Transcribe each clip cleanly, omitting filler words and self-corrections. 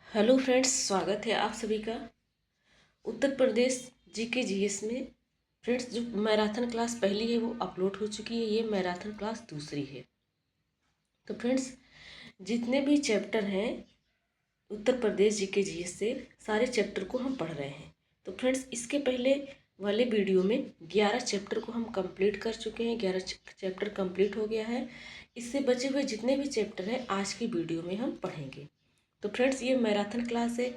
Hello friends, स्वागत है आप सभी का उत्तर प्रदेश जीके जीएस में। फ्रेंड्स, जो मैराथन क्लास पहली है वो अपलोड हो चुकी है, ये मैराथन क्लास दूसरी है। तो फ्रेंड्स, जितने भी चैप्टर हैं उत्तर प्रदेश जीके जीएस से, सारे चैप्टर को हम पढ़ रहे हैं। तो फ्रेंड्स, इसके पहले वाले वीडियो में 11 चैप्टर को हम कंप्लीट कर चुके हैं, 11 चैप्टर कंप्लीट हो गया है। इससे बचे हुए जितने भी चैप्टर हैं आज की वीडियो में हम पढ़ेंगे। तो फ्रेंड्स, ये मैराथन क्लास है।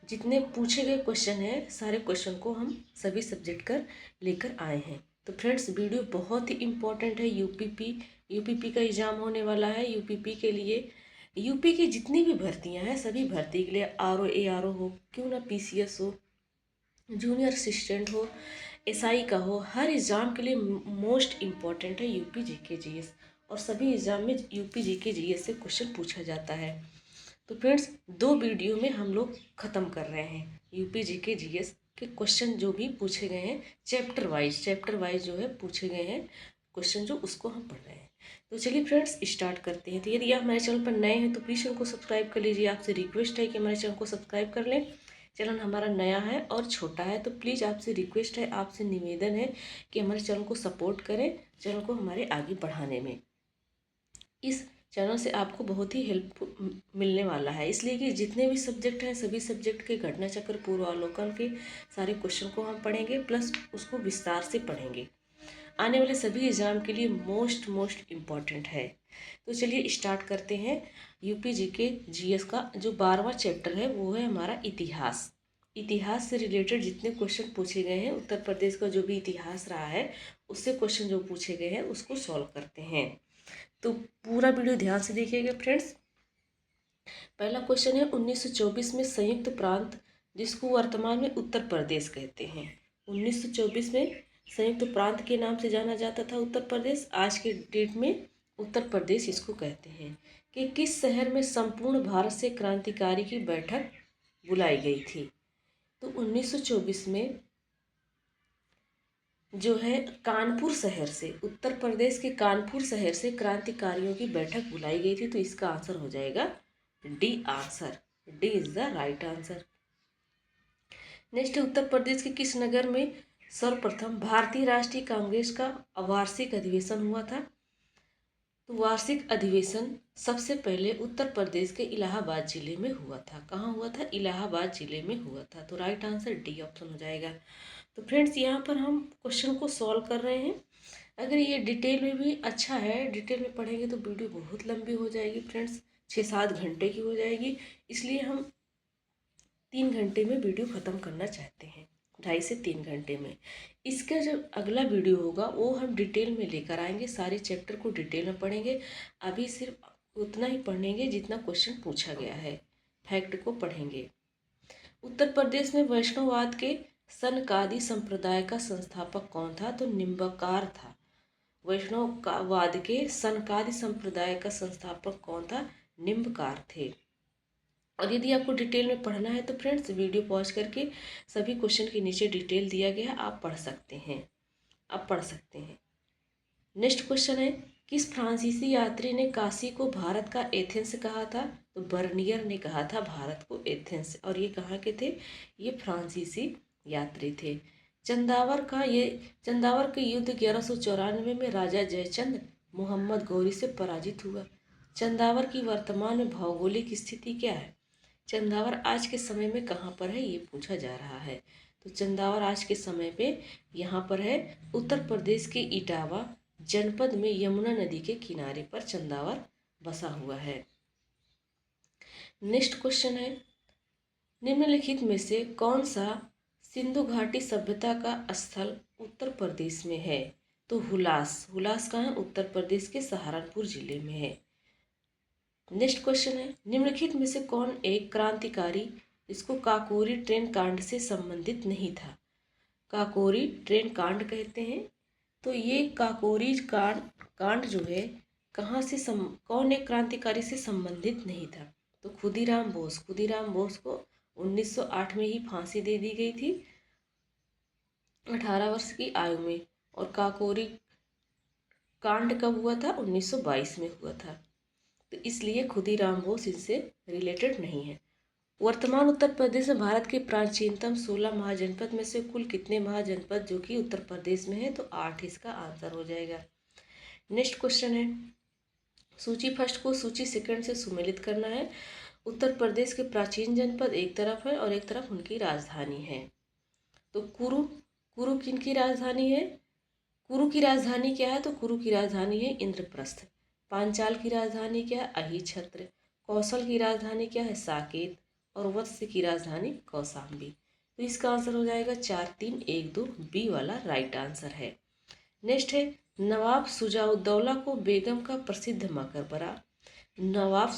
जितने पूछे गए क्वेश्चन हैं सारे क्वेश्चन को हम सभी सब्जेक्ट कर लेकर आए हैं। तो फ्रेंड्स, वीडियो बहुत ही इम्पोर्टेंट है। यूपीपी का एग्ज़ाम होने वाला है। यूपीपी के लिए, यूपी की जितनी भी भर्तियां हैं सभी भर्ती के लिए, ARO हो, क्यों ना PCS हो, जूनियर असिस्टेंट हो, SI का हो, हर एग्ज़ाम के लिए मोस्ट इम्पॉर्टेंट है यूपी जीके जीएस। और सभी एग्ज़ाम में यूपी जीके जीएस से क्वेश्चन पूछा जाता है। तो फ्रेंड्स, 2 वीडियो में हम लोग ख़त्म कर रहे हैं यूपी जीके जीएस के क्वेश्चन जो भी पूछे गए हैं, चैप्टर वाइज जो है पूछे गए हैं क्वेश्चन, जो उसको हम पढ़ रहे हैं। तो चलिए फ्रेंड्स, स्टार्ट करते हैं। तो यदि आप हमारे चैनल पर नए हैं तो प्लीज़ चैनल को सब्सक्राइब कर लीजिए। आपसे रिक्वेस्ट है कि हमारे चैनल को सब्सक्राइब कर लें। चैनल हमारा नया है और छोटा है, तो प्लीज़ आपसे रिक्वेस्ट है, आपसे निवेदन है कि हमारे चैनल को सपोर्ट करें, चैनल को हमारे आगे बढ़ाने में। इस चैनल से आपको बहुत ही हेल्प मिलने वाला है, इसलिए कि जितने भी सब्जेक्ट हैं सभी सब्जेक्ट के घटना चक्र पूर्वावलोकन के सारे क्वेश्चन को हम पढ़ेंगे, प्लस उसको विस्तार से पढ़ेंगे। आने वाले सभी एग्ज़ाम के लिए मोस्ट इम्पॉर्टेंट है। तो चलिए स्टार्ट करते हैं। यूपी जीके जीएस का जो 12वां चैप्टर है वो है हमारा इतिहास। इतिहास से रिलेटेड जितने क्वेश्चन पूछे गए हैं, उत्तर प्रदेश का जो भी इतिहास रहा है उससे क्वेश्चन जो पूछे गए हैं उसको सॉल्व करते हैं। तो पूरा वीडियो ध्यान से देखिएगा फ्रेंड्स। पहला क्वेश्चन है, 1924 में संयुक्त प्रांत, जिसको वर्तमान में उत्तर प्रदेश कहते हैं, 1924 में संयुक्त प्रांत के नाम से जाना जाता था उत्तर प्रदेश, आज के डेट में उत्तर प्रदेश इसको कहते हैं, कि किस शहर में संपूर्ण भारत से क्रांतिकारी की बैठक बुलाई गई थी। तो 1924 में जो है कानपुर शहर से, उत्तर प्रदेश के कानपुर शहर से क्रांतिकारियों की बैठक बुलाई गई थी। तो इसका आंसर हो जाएगा D answer. D is the right answer. Next, Uttar Pradesh के किस नगर में सर्वप्रथम भारतीय राष्ट्रीय कांग्रेस का वार्षिक अधिवेशन हुआ था। तो वार्षिक अधिवेशन सबसे पहले उत्तर प्रदेश के इलाहाबाद जिले में हुआ था। कहाँ हुआ था? इलाहाबाद जिले में हुआ था। तो राइट आंसर डी ऑप्शन हो जाएगा। तो फ्रेंड्स, यहाँ पर हम क्वेश्चन को सॉल्व कर रहे हैं। अगर ये डिटेल में भी अच्छा है, डिटेल में पढ़ेंगे तो वीडियो बहुत लंबी हो जाएगी फ्रेंड्स, 6-7 घंटे की हो जाएगी। इसलिए हम 3 घंटे में वीडियो ख़त्म करना चाहते हैं, 2.5 से 3 घंटे में। इसका जो अगला वीडियो होगा वो हम डिटेल में लेकर आएंगे, सारे चैप्टर को डिटेल में पढ़ेंगे। अभी सिर्फ उतना ही पढ़ेंगे जितना क्वेश्चन पूछा गया है, फैक्ट को पढ़ेंगे। उत्तर प्रदेश में वैष्णववाद के सनकादि संप्रदाय का संस्थापक कौन था? तो निम्बकार था। वैष्णववाद के सनकादि संप्रदाय का संस्थापक कौन था? निम्बकार थे। और यदि आपको डिटेल में पढ़ना है तो फ्रेंड्स, वीडियो पॉज करके सभी क्वेश्चन के नीचे डिटेल दिया गया है, आप पढ़ सकते हैं, आप पढ़ सकते हैं। नेक्स्ट क्वेश्चन है, किस फ्रांसीसी यात्री ने काशी को भारत का एथेंस कहा था? तो बर्नियर ने कहा था भारत को एथेंस। और ये कहाँ के थे? ये फ्रांसीसी यात्री थे। चंदावर के युद्ध 1194 में राजा जयचंद मोहम्मद गौरी से पराजित हुआ। चंदावर की वर्तमान में भौगोलिक स्थिति क्या है? चंदावर आज के समय में कहाँ पर है, ये पूछा जा रहा है। तो चंदावर आज के समय पे यहाँ पर है, उत्तर प्रदेश के इटावा जनपद में यमुना नदी के किनारे पर चंदावर बसा हुआ है। नेक्स्ट क्वेश्चन है, निम्नलिखित में से कौन सा सिंधु घाटी सभ्यता का स्थल उत्तर प्रदेश में है? तो हुलास कहाँ है? उत्तर प्रदेश के सहारनपुर जिले में है। नेक्स्ट क्वेश्चन है, निम्नलिखित में से कौन एक क्रांतिकारी इसको काकोरी ट्रेन कांड से संबंधित नहीं था? काकोरी ट्रेन कांड कहते हैं। तो ये काकोरी कांड जो है कहाँ से कौन एक क्रांतिकारी से संबंधित नहीं था? तो खुदीराम बोस को 1908 में ही फांसी दे दी गई थी, 18 वर्ष की आयु में। और काकोरी कांड कब हुआ था? 1922 में हुआ था। तो इसलिए खुदीराम बोस इनसे रिलेटेड नहीं है। वर्तमान उत्तर प्रदेश में भारत के प्राचीनतम 16 महाजनपद में से कुल कितने महाजनपद जो कि उत्तर प्रदेश में है? तो 8 इसका आंसर हो जाएगा। नेक्स्ट क्वेश्चन है, सूची फर्स्ट को सूची सेकंड से सुमेलित करना है। उत्तर प्रदेश के प्राचीन जनपद एक तरफ है और एक तरफ उनकी राजधानी है। तो कुरु, कुरु किनकी राजधानी है? कुरु की राजधानी क्या है? तो कुरु की राजधानी है इंद्रप्रस्थ। पांचाल की राजधानी क्या है? अहिछत्र। कौशल की राजधानी क्या है? साकेत। और वत्स की राजधानी कौशाम्बी। तो इसका आंसर हो जाएगा 4, 3, 1, 2, बी वाला राइट आंसर है। नेक्स्ट है, नवाब सुजाउद्दौला को बेगम का प्रसिद्ध मकबरा। नवाब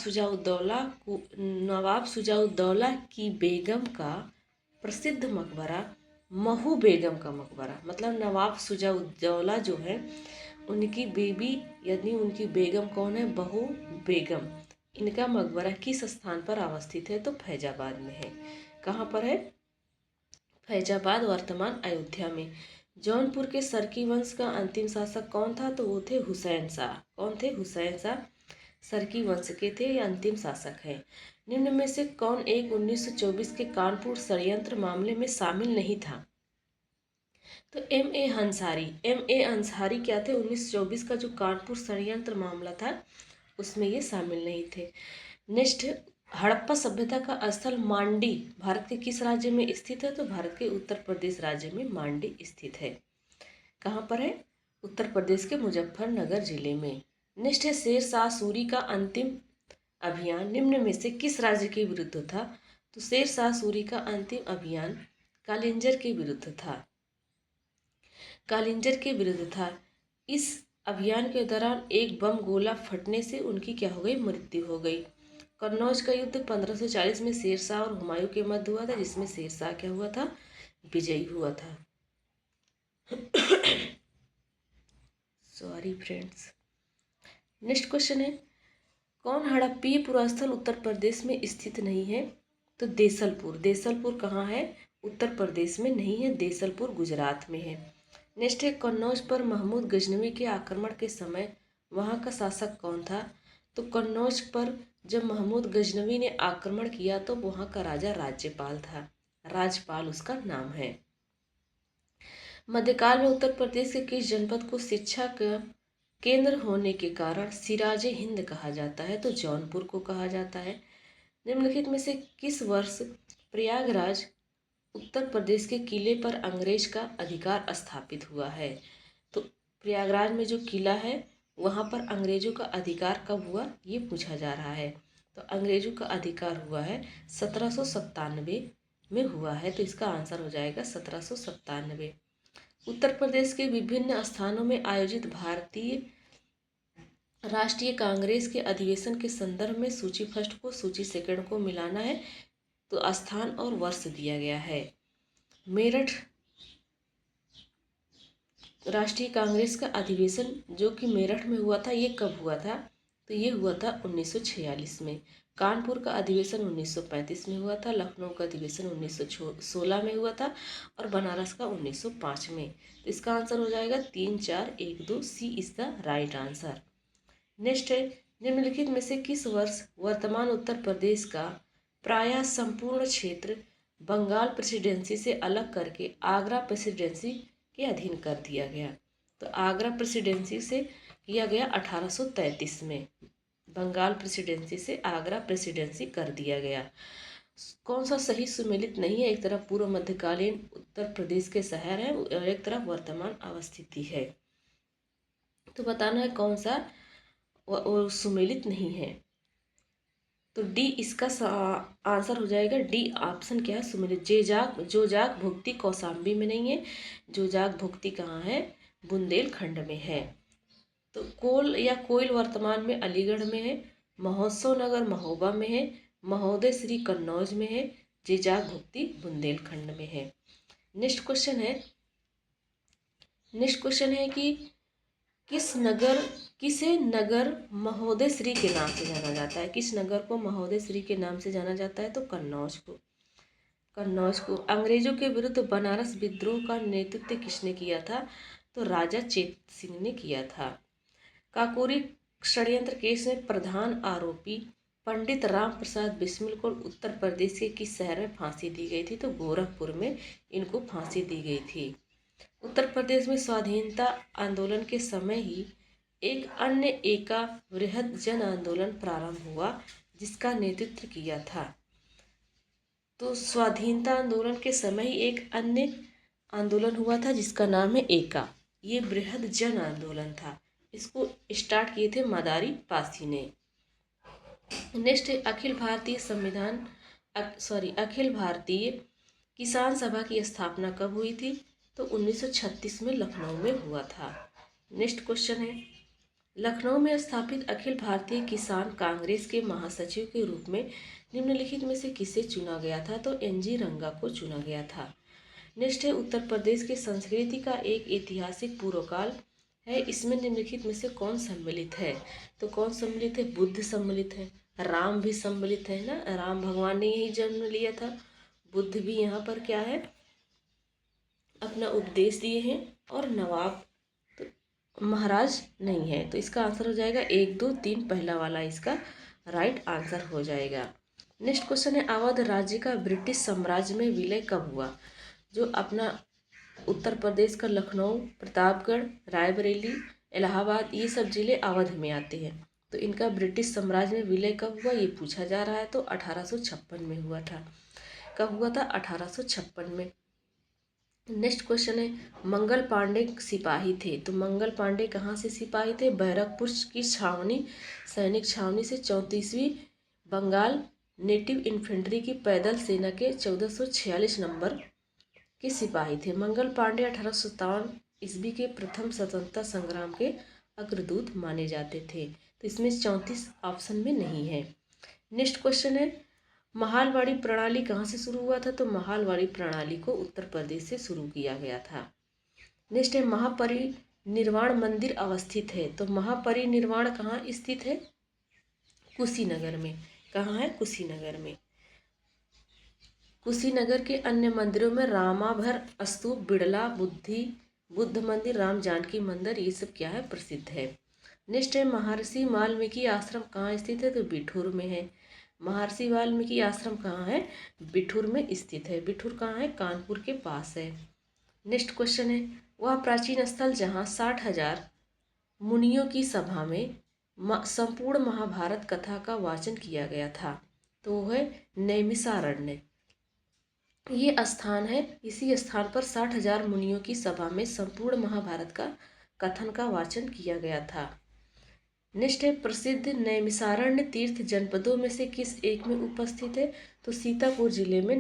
सुजाउद्दौला की बेगम का प्रसिद्ध मकबरा महू बेगम का मकबरा, मतलब नवाब सुजाउद्दौला जो है उनकी बेबी यानी उनकी बेगम कौन है? बहू बेगम। इनका मकबरा किस स्थान पर अवस्थित है? तो फैजाबाद में है। कहाँ पर है? फैजाबाद, वर्तमान अयोध्या में। जौनपुर के सरकी वंश का अंतिम शासक कौन था? तो वो थे हुसैन शाह। कौन थे? हुसैन शाह सरकी वंश के थे, ये अंतिम शासक है। निम्न में से कौन एक 1924 के कानपुर षड्यंत्र मामले में शामिल नहीं था? तो M.A. अंसारी। M.A. अंसारी क्या थे? 1924 का जो कानपुर षड्यंत्र मामला था उसमें ये शामिल नहीं थे। नेक्स्ट, हड़प्पा सभ्यता का स्थल मांडी भारत के किस राज्य में स्थित है? तो भारत के उत्तर प्रदेश राज्य में मांडी स्थित है। कहाँ पर है? उत्तर प्रदेश के मुजफ्फरनगर जिले में। नेक्स्ट है, शेर शाह सूरी का अंतिम अभियान निम्न में से किस राज्य के विरुद्ध था? तो शेर शाह सूरी का अंतिम अभियान कालिंजर के विरुद्ध था। कालिंजर के विरुद्ध था। इस अभियान के दौरान एक बम गोला फटने से उनकी क्या हो गई? मृत्यु हो गई। कन्नौज का युद्ध 1540 में शेरशाह और हुमायूं के मध्य हुआ था, जिसमें शेरशाह क्या हुआ था? विजयी हुआ था। Sorry friends. नेक्स्ट क्वेश्चन है, कौन हड़प्पीय पुरास्थल उत्तर प्रदेश में स्थित नहीं है? तो देसलपुर। देसलपुर कहाँ है? उत्तर प्रदेश में नहीं है, देसलपुर गुजरात में है। नेक्स्ट है, कन्नौज पर महमूद गजनवी के आक्रमण के समय वहाँ का शासक कौन था? तो कन्नौज पर जब महमूद गजनवी ने आक्रमण किया तो वहाँ का राजा राज्यपाल था। राजपाल उसका नाम है। मध्यकाल में उत्तर प्रदेश के किस जनपद को शिक्षा का केंद्र होने के कारण सिराजे हिंद कहा जाता है? तो जौनपुर को कहा जाता है। निम्नलिखित में से किस वर्ष प्रयागराज उत्तर प्रदेश के किले पर अंग्रेज का अधिकार स्थापित हुआ है? तो प्रयागराज में जो किला है वहाँ पर अंग्रेजों का अधिकार कब हुआ, ये पूछा जा रहा है। तो अंग्रेजों का अधिकार हुआ है 1797 में हुआ है। तो इसका आंसर हो जाएगा 1797। उत्तर प्रदेश के विभिन्न स्थानों में आयोजित भारतीय राष्ट्रीय कांग्रेस के अधिवेशन के संदर्भ में सूची फर्स्ट को सूची सेकंड को मिलाना है। तो स्थान और वर्ष दिया गया है। मेरठ राष्ट्रीय कांग्रेस का अधिवेशन जो कि मेरठ में हुआ था, ये कब हुआ था? तो ये हुआ था 1946 में। कानपुर का अधिवेशन 1935 में हुआ था। लखनऊ का अधिवेशन 1916 में हुआ था और बनारस का 1905 में। तो इसका आंसर हो जाएगा 3, 4, 1, 2, C is the right answer. Next है, निम्नलिखित में से किस वर्ष वर्तमान उत्तर प्रदेश का प्रायः संपूर्ण क्षेत्र बंगाल प्रेसिडेंसी से अलग करके आगरा प्रेसिडेंसी के अधीन कर दिया गया? तो आगरा प्रेसिडेंसी से किया गया 1833 में। बंगाल प्रेसिडेंसी से आगरा प्रेसिडेंसी कर दिया गया। कौन सा सही सुमेलित नहीं है? एक तरफ पूर्व मध्यकालीन उत्तर प्रदेश के शहर है और एक तरफ वर्तमान अवस्थिति है। तो बताना है कौन सा सुमेलित नहीं है। तो डी इसका आंसर हो जाएगा। डी ऑप्शन क्या है? सुमेलित। जोजाक भुक्ति कौशाम्बी में नहीं है। जोजाक भुक्ति कहाँ है? बुंदेलखंड में है। तो कोल या कोयल वर्तमान में अलीगढ़ में है। महोत्सव नगर महोबा में है। महोदय श्री कन्नौज में है। जेजाक भुक्ति बुंदेलखंड में है। नेक्स्ट क्वेश्चन है कि किसे नगर महोदय श्री के नाम से जाना जाता है? किस नगर को महोदय श्री के नाम से जाना जाता है? तो कन्नौज को। अंग्रेजों के विरुद्ध बनारस विद्रोह का नेतृत्व किसने किया था? तो राजा चेत सिंह ने किया था। काकोरी षड्यंत्र केस में प्रधान आरोपी पंडित राम प्रसाद बिस्मिल को उत्तर प्रदेश के किस शहर में फांसी दी गई थी? तो गोरखपुर में इनको फांसी दी गई थी। उत्तर प्रदेश में स्वाधीनता आंदोलन के समय ही एक अन्य एका वृहद जन आंदोलन प्रारंभ हुआ जिसका नेतृत्व किया था। तो स्वाधीनता आंदोलन के समय ही एक अन्य आंदोलन हुआ था जिसका नाम है एका। ये बृहद जन आंदोलन था। इसको स्टार्ट किए थे मदारी पासी ने। नेक्स्ट अखिल भारतीय अखिल भारतीय किसान सभा की स्थापना कब हुई थी? तो 1936 में लखनऊ में हुआ था। नेक्स्ट क्वेश्चन है, लखनऊ में स्थापित अखिल भारतीय किसान कांग्रेस के महासचिव के रूप में निम्नलिखित में से किसे चुना गया था? तो एनजी रंगा को चुना गया था। नेक्स्ट है, उत्तर प्रदेश की संस्कृति का एक ऐतिहासिक पूर्वकाल है, इसमें निम्नलिखित में से कौन सम्मिलित है? तो कौन सम्मिलित है? बुद्ध सम्मिलित है, राम भी सम्मिलित है ना, राम भगवान ने यही जन्म लिया था। बुद्ध भी यहाँ पर क्या है, अपना उपदेश दिए हैं, और नवाब तो महाराज नहीं है। तो इसका आंसर हो जाएगा 1, 2, 3, पहला वाला इसका राइट आंसर हो जाएगा। नेक्स्ट क्वेश्चन है, अवध राज्य का ब्रिटिश साम्राज्य में विलय कब हुआ? जो अपना उत्तर प्रदेश का लखनऊ, प्रतापगढ़, रायबरेली, इलाहाबाद, ये सब जिले अवध में आते हैं। तो इनका ब्रिटिश साम्राज्य में विलय कब हुआ ये पूछा जा रहा है। तो 1856 में हुआ था। कब हुआ था? 1856 में। नेक्स्ट क्वेश्चन है, मंगल पांडे सिपाही थे। तो मंगल पांडे कहाँ से सिपाही थे? बैरकपुर की छावनी, सैनिक छावनी से 34वीं बंगाल नेटिव इन्फेंट्री की पैदल सेना के 1446 नंबर के सिपाही थे। मंगल पांडे 1857 ईस्वी के प्रथम स्वतंत्रता संग्राम के अग्रदूत माने जाते थे। तो इसमें 34 ऑप्शन में नहीं है। नेक्स्ट क्वेश्चन है, महालवाड़ी प्रणाली कहाँ से शुरू हुआ था? तो महालवाड़ी प्रणाली को उत्तर प्रदेश से शुरू किया गया था। नेक्स्ट है, महापरिनिर्वाण मंदिर अवस्थित है। तो महापरिनिर्वाण कहाँ स्थित है? कुशीनगर में। कहाँ है? कुशीनगर में। कुशीनगर के अन्य मंदिरों में रामाभर स्तूप, बिड़ला बुद्ध मंदिर, राम जानकी मंदिर, ये सब क्या है? प्रसिद्ध है। नेक्स्ट है, महर्षि वाल्मीकि आश्रम कहाँ स्थित है? तो बिठूर में है। महर्षि वाल्मीकि आश्रम कहाँ है? बिठूर में स्थित है। बिठूर कहाँ है? कानपुर के पास है। नेक्स्ट क्वेश्चन है, वह प्राचीन स्थल जहाँ 60,000 मुनियों की सभा में संपूर्ण महाभारत कथा का वाचन किया गया था। तो वह है नैमिषारण्य। ये स्थान है, इसी स्थान पर 60,000 मुनियों की सभा में संपूर्ण महाभारत का कथन का वाचन किया गया था। नेक्स्ट है, प्रसिद्ध नैमिषारण्य तीर्थ जनपदों में से किस एक में उपस्थित है? तो सीतापुर जिले में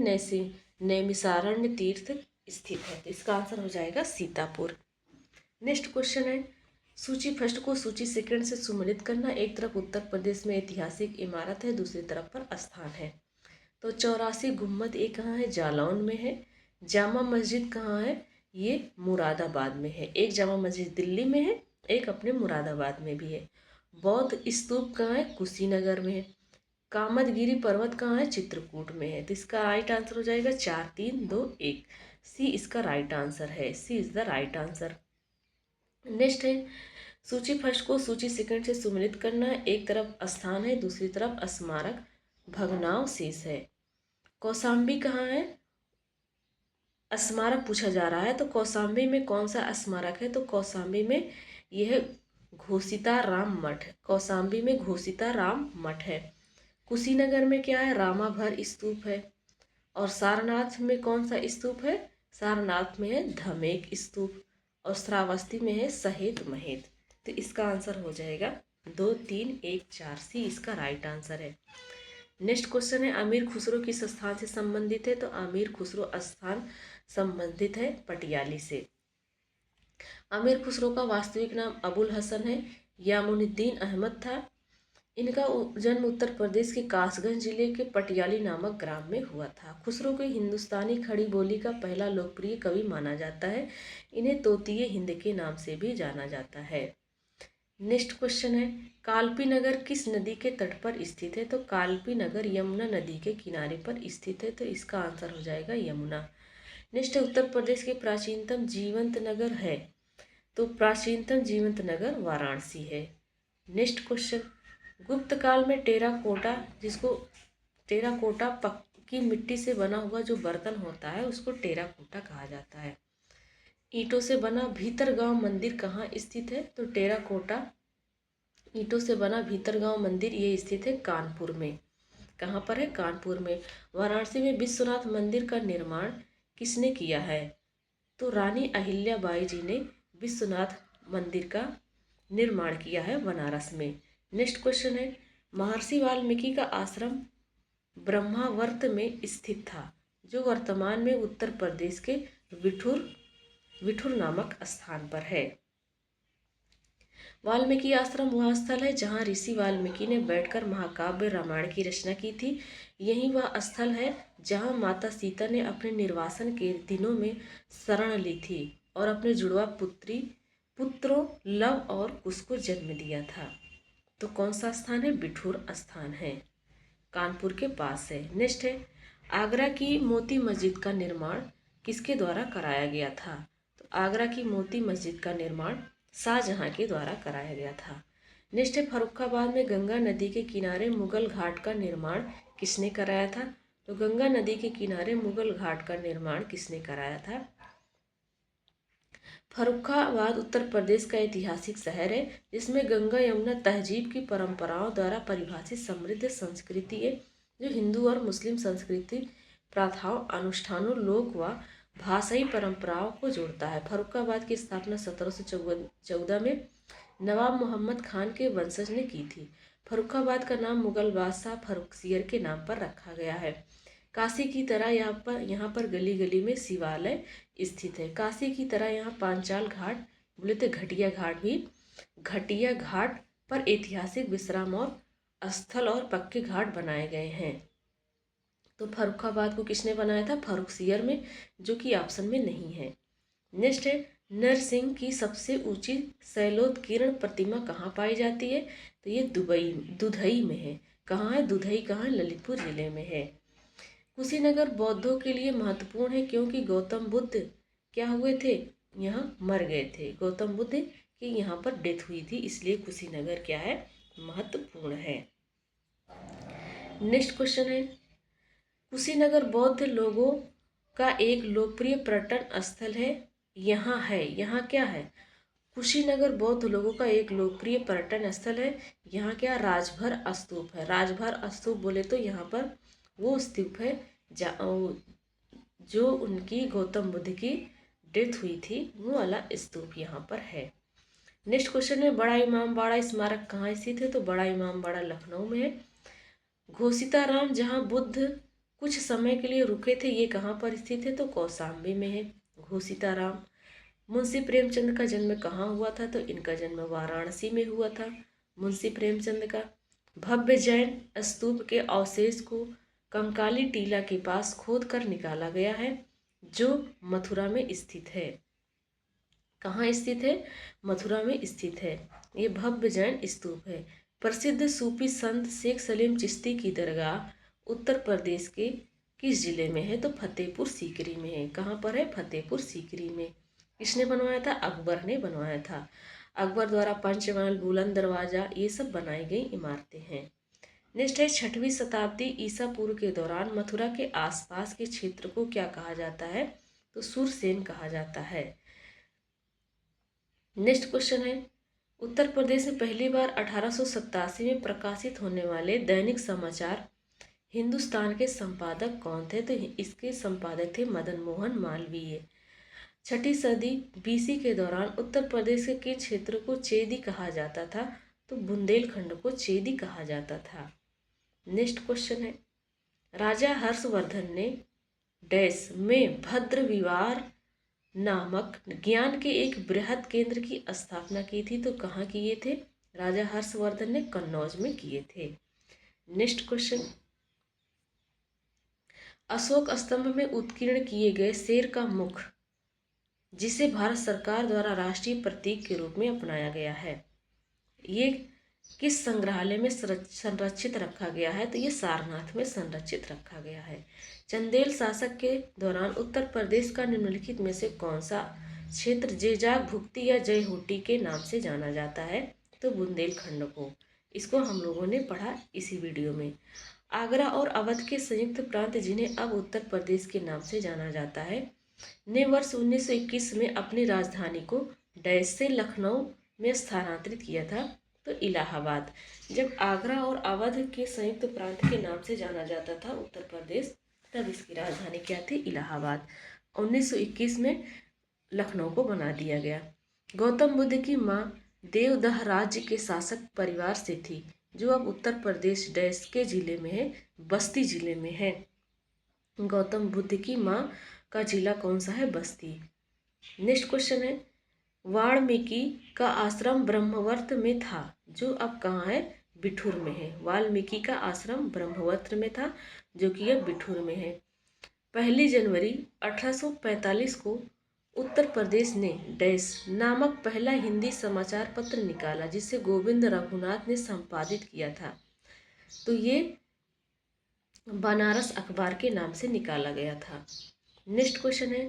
नैमिषारण्य तीर्थ स्थित है। तो इसका आंसर हो जाएगा सीतापुर। नेक्स्ट क्वेश्चन है, सूची फर्स्ट को सूची सेकंड से सुमेलित करना। एक तरफ उत्तर प्रदेश में ऐतिहासिक इमारत है, दूसरी तरफ पर स्थान है। तो 84 गुम्बद ये कहाँ है? जालौन में है। जामा मस्जिद कहाँ है? ये मुरादाबाद में है। एक जामा मस्जिद दिल्ली में है, एक अपने मुरादाबाद में भी है। बौद्ध स्तूप कहाँ है? कुशीनगर में है। कामदगिरी पर्वत कहाँ है? चित्रकूट में है। तो इसका राइट आंसर हो जाएगा 4, 3, 2, 1। सी इसका राइट आंसर है। C is the right answer. Next है, सूची फर्स्ट को सूची सेकंड से सुमेलित करना है। एक तरफ स्थान है, दूसरी तरफ स्मारक भग्नावशेष है। कौशाम्बी कहाँ है? स्मारक पूछा जा रहा है। तो कौशाम्बी में कौन सा स्मारक है? तो कौशाम्बी में यह घोषिताराम मठ। कौशाम्बी में घोषिताराम मठ है। कुशीनगर में क्या है? रामाभर स्तूप है। और सारनाथ में कौन सा स्तूप है? सारनाथ में है धमेक स्तूप। और श्रावस्ती में है सहेत महेत। तो इसका आंसर हो जाएगा 2, 3, 1, 4। सी इसका राइट आंसर है। नेक्स्ट क्वेश्चन है, अमीर खुसरो किस स्थान से संबंधित है? तो अमीर खुसरो स्थान संबंधित है पटियाली से। अमीर खुसरो का वास्तविक नाम अबुल हसन है। यामुनुद्दीन अहमद था। इनका जन्म उत्तर प्रदेश के कासगंज जिले के पटियाली नामक ग्राम में हुआ था। खुसरो को हिंदुस्तानी खड़ी बोली का पहला लोकप्रिय कवि माना जाता है। इन्हें तोतिए हिंद के नाम से भी जाना जाता है। नेक्स्ट क्वेश्चन है, कालपी नगर किस नदी के तट पर स्थित है? तो कालपी नगर यमुना नदी के किनारे पर स्थित है। तो इसका आंसर हो जाएगा यमुना। नेक्स्ट है, उत्तर प्रदेश के प्राचीनतम जीवंत नगर है। तो प्राचीनतम जीवंत नगर वाराणसी है। नेक्स्ट क्वेश्चन, गुप्त काल में टेराकोटा, जिसको टेराकोटा पक्की मिट्टी से बना हुआ जो बर्तन होता है उसको टेराकोटा कहा जाता है। ईंटों से बना भीतरगांव मंदिर कहाँ स्थित है? तो टेराकोटा ईंटों से बना भीतरगांव मंदिर ये स्थित है कानपुर में। कहाँ पर है? कानपुर में। वाराणसी में विश्वनाथ मंदिर का निर्माण किसने किया है? तो रानी अहिल्याबाई जी ने विश्वनाथ मंदिर का निर्माण किया है बनारस में। नेक्स्ट क्वेश्चन है, महर्षि वाल्मीकि का आश्रम ब्रह्मावर्त में स्थित था, जो वर्तमान में उत्तर प्रदेश के विठुर नामक स्थान पर है। वाल्मीकि आश्रम वह स्थल है जहाँ ऋषि वाल्मीकि ने बैठकर महाकाव्य रामायण की रचना की थी। यही वह स्थल है जहाँ माता सीता ने अपने निर्वासन के दिनों में शरण ली थी और अपने जुड़वा पुत्रों लव और कुश को जन्म दिया था। तो कौन सा स्थान है? बिठूर स्थान है, कानपुर के पास है। नेक्स्ट है, आगरा की मोती मस्जिद का निर्माण किसके द्वारा कराया गया था? तो आगरा की मोती मस्जिद का निर्माण शाहजहां के द्वारा कराया गया था। नेक्स्ट है, फर्रुखाबाद में गंगा नदी के किनारे मुगल घाट का निर्माण किसने कराया था? तो गंगा नदी के किनारे मुगल घाट का निर्माण किसने कराया था? फर्रुखाबाद उत्तर प्रदेश का ऐतिहासिक शहर है जिसमें गंगा यमुना तहजीब की परंपराओं द्वारा परिभाषित समृद्ध संस्कृति है, जो हिंदू और मुस्लिम संस्कृति, प्रथाओं, अनुष्ठानों, लोक व भाषाई परंपराओं को जोड़ता है। फर्रुखाबाद की स्थापना 1714 में नवाब मोहम्मद खान के वंशज ने की थी। फर्रुखाबाद का नाम मुगल बादशाह फर्रुखसियर के नाम पर रखा गया है। काशी की तरह यहाँ पर गली गली में शिवालय स्थित है। काशी की तरह यहाँ पांचाल घाट, बोले तो घटिया घाट पर ऐतिहासिक विश्राम और स्थल और पक्के घाट बनाए गए हैं। तो फर्रुखाबाद को किसने बनाया था? फर्रुखसियर में, जो कि ऑप्शन में नहीं है। नेक्स्ट है, नरसिंह की सबसे ऊंची शैलोत्कीर्ण प्रतिमा कहाँ पाई जाती है? तो ये दुधई में है। कहाँ है? दुधई कहाँ है? ललितपुर जिले में है। कुशीनगर बौद्धों के लिए महत्वपूर्ण है क्योंकि गौतम बुद्ध क्या हुए थे? यहाँ मर गए थे। गौतम बुद्ध की यहाँ पर डेथ हुई थी, इसलिए कुशीनगर क्या है? महत्वपूर्ण है। नेक्स्ट क्वेश्चन है, कुशीनगर बौद्ध लोगों का एक लोकप्रिय पर्यटन स्थल है। यहाँ क्या है? कुशीनगर बौद्ध लोगों का एक लोकप्रिय पर्यटन स्थल है। यहाँ क्या? राजभर स्तूप है। राजभर स्तूप बोले तो यहाँ पर वो स्तूप है जो उनकी गौतम बुद्ध की डेथ हुई थी, वो वाला स्तूप यहाँ पर है। नेक्स्ट क्वेश्चन है, बड़ा इमामबाड़ा स्मारक कहाँ स्थित है? तो बड़ा इमामबाड़ा लखनऊ में है। घोषिताराम जहाँ बुद्ध कुछ समय के लिए रुके थे, ये कहाँ पर स्थित है? तो कौशाम्बी में है घोषिताराम। मुंशी प्रेमचंद का जन्म कहाँ हुआ था? तो इनका जन्म वाराणसी में हुआ था, मुंशी प्रेमचंद का। भव्य जैन स्तूप के अवशेष को कंकाली टीला के पास खोद कर निकाला गया है, जो मथुरा में स्थित है। कहाँ स्थित है? मथुरा में स्थित है। ये भव्य जैन स्तूप है। प्रसिद्ध सूफी संत शेख सलीम चिश्ती की दरगाह उत्तर प्रदेश के किस जिले में है? तो फतेहपुर सीकरी में है। कहाँ पर है? फतेहपुर सीकरी में। किसने बनवाया था? अकबर ने बनवाया था। अकबर द्वारा पंचमहल, बुलंद दरवाजा, ये सब बनाई गई इमारतें हैं। नेक्स्ट है, 6वीं शताब्दी ईसा पूर्व के दौरान मथुरा के आसपास के क्षेत्र को क्या कहा जाता है? तो सुरसेन कहा जाता है। नेक्स्ट क्वेश्चन है, उत्तर प्रदेश में पहली बार 1887 में प्रकाशित होने वाले दैनिक समाचार हिंदुस्तान के संपादक कौन थे? तो इसके संपादक थे मदन मोहन मालवीय। 6वीं सदी बीसी के दौरान उत्तर प्रदेश के किन क्षेत्रों को चेदी कहा जाता था? तो बुंदेलखंड को चेदी कहा जाता था। नेक्स्ट क्वेश्चन है, राजा हर्षवर्धन ने डैश में भद्र विवार नामक ज्ञान के एक बृहद केंद्र की स्थापना की थी। तो कहाँ किए थे? राजा हर्षवर्धन ने कन्नौज में किए थे। नेक्स्ट क्वेश्चन, अशोक स्तंभ में उत्कीर्ण किए गए शेर का मुख, जिसे भारत सरकार द्वारा राष्ट्रीय प्रतीक के रूप में अपनाया गया है, ये किस संग्रहालय में संरक्षित रखा गया है? तो ये सारनाथ में संरक्षित रखा गया है। चंदेल शासक के दौरान उत्तर प्रदेश का निम्नलिखित में से कौन सा क्षेत्र जेजाग भुक्ति या जयहोटी के नाम से जाना जाता है? तो बुंदेलखंड को। इसको हम लोगों ने पढ़ा इसी वीडियो में। आगरा और अवध के संयुक्त प्रांत, जिन्हें अब उत्तर प्रदेश के नाम से जाना जाता है, ने वर्ष 1921 में अपनी राजधानी को डैश से लखनऊ में स्थानांतरित किया था। तो इलाहाबाद। जब आगरा और अवध के संयुक्त प्रांत के नाम से जाना जाता था उत्तर प्रदेश, तब इसकी राजधानी क्या थी? इलाहाबाद। 1921 में लखनऊ को बना दिया गया। गौतम बुद्ध की माँ देवदह राज्य के शासक परिवार से थी, जो अब उत्तर प्रदेश डैश के जिले में है, बस्ती जिले में है। गौतम बुद्ध की माँ का जिला कौन सा है? बस्ती। नेक्स्ट क्वेश्चन है, वाल्मीकि का आश्रम ब्रह्मवर्त में था, जो अब कहाँ है? बिठूर में है। वाल्मीकि का आश्रम ब्रह्मवर्त में था, जो कि अब बिठूर में है। 1 जनवरी 1845 को उत्तर प्रदेश ने डैश नामक पहला हिंदी समाचार पत्र निकाला, जिसे गोविंद रघुनाथ ने संपादित किया था। तो ये बनारस अखबार के नाम से निकाला गया था। नेक्स्ट क्वेश्चन है,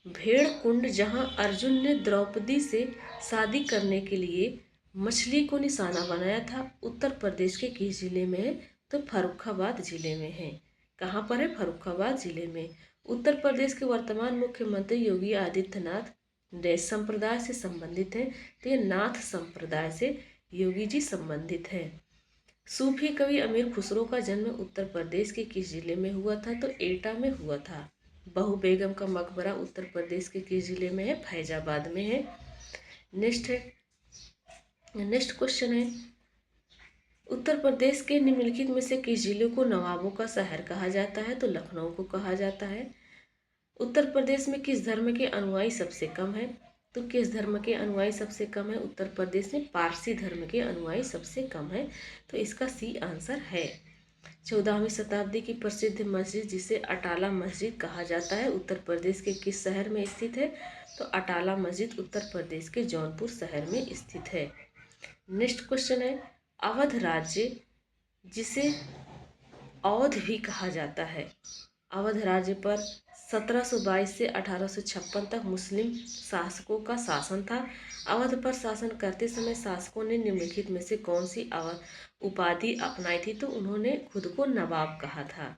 भेड़ कुंड, जहां अर्जुन ने द्रौपदी से शादी करने के लिए मछली को निशाना बनाया था, उत्तर प्रदेश के किस जिले में है? तो फर्रुखाबाद जिले में है। कहाँ पर है? फर्रुखाबाद जिले में। उत्तर प्रदेश के वर्तमान मुख्यमंत्री योगी आदित्यनाथ डैश संप्रदाय से संबंधित हैं? तो ये नाथ संप्रदाय से योगी जी संबंधित हैं। सूफी कवि अमीर खुसरो का जन्म उत्तर प्रदेश के किस जिले में हुआ था? तो एटा में हुआ था। बहू बेगम का मकबरा उत्तर प्रदेश के किस जिले में है? फैजाबाद में है। नेक्स्ट क्वेश्चन है, उत्तर प्रदेश के निम्नलिखित में से किस जिले को नवाबों का शहर कहा जाता है? तो लखनऊ को कहा जाता है। उत्तर प्रदेश में किस धर्म के अनुयायी सबसे कम है? तो किस धर्म के अनुयायी सबसे कम है? उत्तर प्रदेश में पारसी धर्म के अनुयायी सबसे कम है। तो इसका सी आंसर है। 14वीं शताब्दी की प्रसिद्ध मस्जिद, जिसे अटाला मस्जिद कहा जाता है, उत्तर प्रदेश के किस शहर में स्थित है? तो अटाला मस्जिद उत्तर प्रदेश के जौनपुर शहर में स्थित है। नेक्स्ट क्वेश्चन है, अवध राज्य, जिसे अवध भी कहा जाता है, अवध राज्य पर 1722 से 1856 तक मुस्लिम शासकों का शासन था। अवध पर शासन करते समय शासकों ने निम्नलिखित में से कौन सी उपाधि अपनाई थी? तो उन्होंने खुद को नवाब कहा था।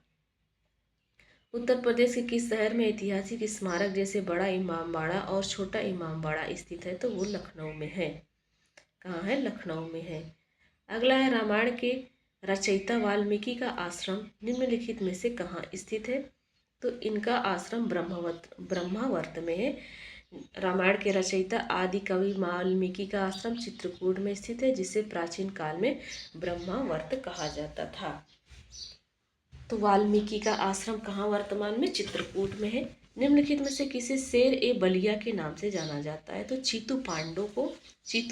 उत्तर प्रदेश के किस शहर में ऐतिहासिक स्मारक जैसे बड़ा इमामबाड़ा और छोटा इमामबाड़ा स्थित है? तो वो लखनऊ में है। कहाँ है? लखनऊ में है। अगला है, रामायण के रचयिता वाल्मीकि का आश्रम निम्नलिखित में से कहाँ स्थित है? तो इनका आश्रम ब्रह्मावर्त में है। रामायण के रचयिता आदि कवि वाल्मीकि का आश्रम चित्रकूट में स्थित है, जिसे प्राचीन काल में ब्रह्मावर्त कहा जाता था। तो वाल्मीकि का आश्रम कहाँ वर्तमान में? चित्रकूट में है। निम्नलिखित में से किसे शेर ए बलिया के नाम से जाना जाता है? तो चीतू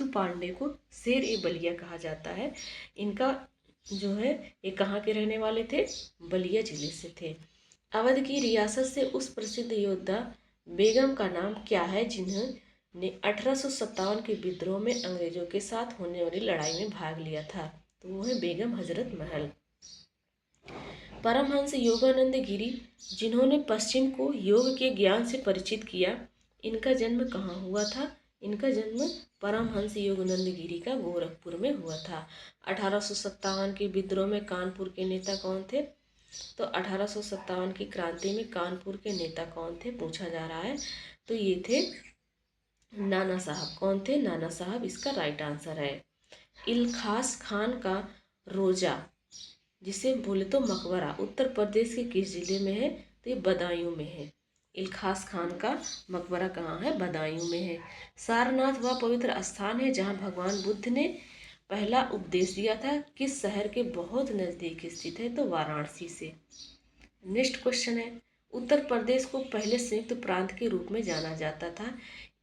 पांडे को शेर ए बलिया कहा जाता है। इनका जो है, ये कहाँ के रहने वाले थे? बलिया जिले से थे। अवध की रियासत से उस प्रसिद्ध योद्धा बेगम का नाम क्या है, जिन्होंने 1857 के विद्रोह में अंग्रेजों के साथ होने वाली लड़ाई में भाग लिया था? तो वो है बेगम हजरत महल। परमहंस योगानंद गिरी, जिन्होंने पश्चिम को योग के ज्ञान से परिचित किया, इनका जन्म कहाँ हुआ था? इनका जन्म परमहंस योगानंद गिरी का गोरखपुर में हुआ था। 1857 के विद्रोह में कानपुर के नेता कौन थे? तो 1857 की क्रांति में कानपुर के नेता कौन थे, पूछा जा रहा है। तो ये थे नाना साहब। कौन थे? नाना साहब इसका राइट आंसर है। इल्खास खान का रोजा, जिसे बोले तो मकबरा, उत्तर प्रदेश के किस जिले में है? तो ये बदायूं में है। इल्खास खान का मकबरा कहाँ है? बदायूं में है। सारनाथ वह पवित्र स्थान है जहाँ भगवान बुद्ध ने पहला उपदेश दिया था, किस शहर के बहुत नज़दीक स्थित है? तो वाराणसी से। नेक्स्ट क्वेश्चन है, उत्तर प्रदेश को पहले संयुक्त प्रांत के रूप में जाना जाता था,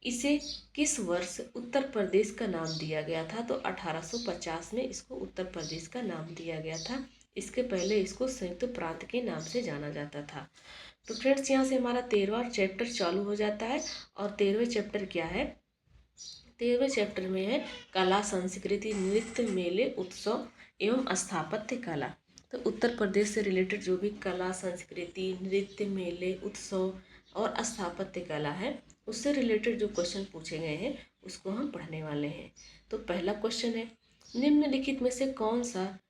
इसे किस वर्ष उत्तर प्रदेश का नाम दिया गया था? तो 1850 में इसको उत्तर प्रदेश का नाम दिया गया था। इसके पहले इसको संयुक्त प्रांत के नाम से जाना जाता था। तो फ्रेंड्स, यहाँ से हमारा 13वां चैप्टर चालू हो जाता है। और 13वें चैप्टर क्या है? 13वें चैप्टर में है कला, संस्कृति, नृत्य, मेले, उत्सव एवं स्थापत्य कला। तो उत्तर प्रदेश से रिलेटेड जो भी कला, संस्कृति, नृत्य, मेले, उत्सव और स्थापत्य कला है, उससे रिलेटेड जो क्वेश्चन पूछे गए हैं उसको हम पढ़ने वाले हैं। तो पहला क्वेश्चन है, निम्नलिखित में से कौन सा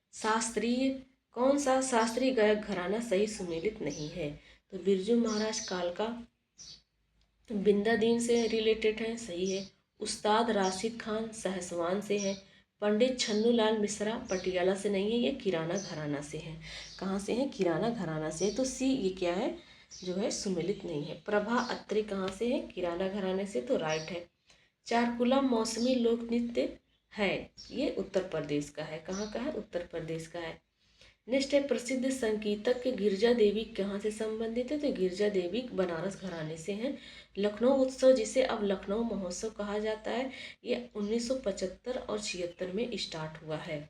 शास्त्रीय गायक घराना सही सुमेलित नहीं है? तो बिरजू महाराज काल का बिंदादीन से रिलेटेड है, सही है। उस्ताद राशिद खान सहसवान से है। पंडित छन्नूलाल मिश्रा पटियाला से नहीं है, ये किराना घराना से है। कहाँ से है? किराना घराना से। तो सी ये क्या है जो है सुमेलित नहीं है। प्रभा अत्रे कहाँ से है? किराना घराने से, तो राइट है। चारकुला मौसमी लोक नृत्य है, ये उत्तर प्रदेश का है। कहाँ का है? उत्तर प्रदेश का है। नेक्स्ट है प्रसिद्ध संगीतज्ञ के गिरजा देवी कहाँ से संबंधित है? तो गिरजा देवी बनारस घराने से हैं। लखनऊ उत्सव जिसे अब लखनऊ महोत्सव कहा जाता है, ये 1975 और 76 में स्टार्ट हुआ है।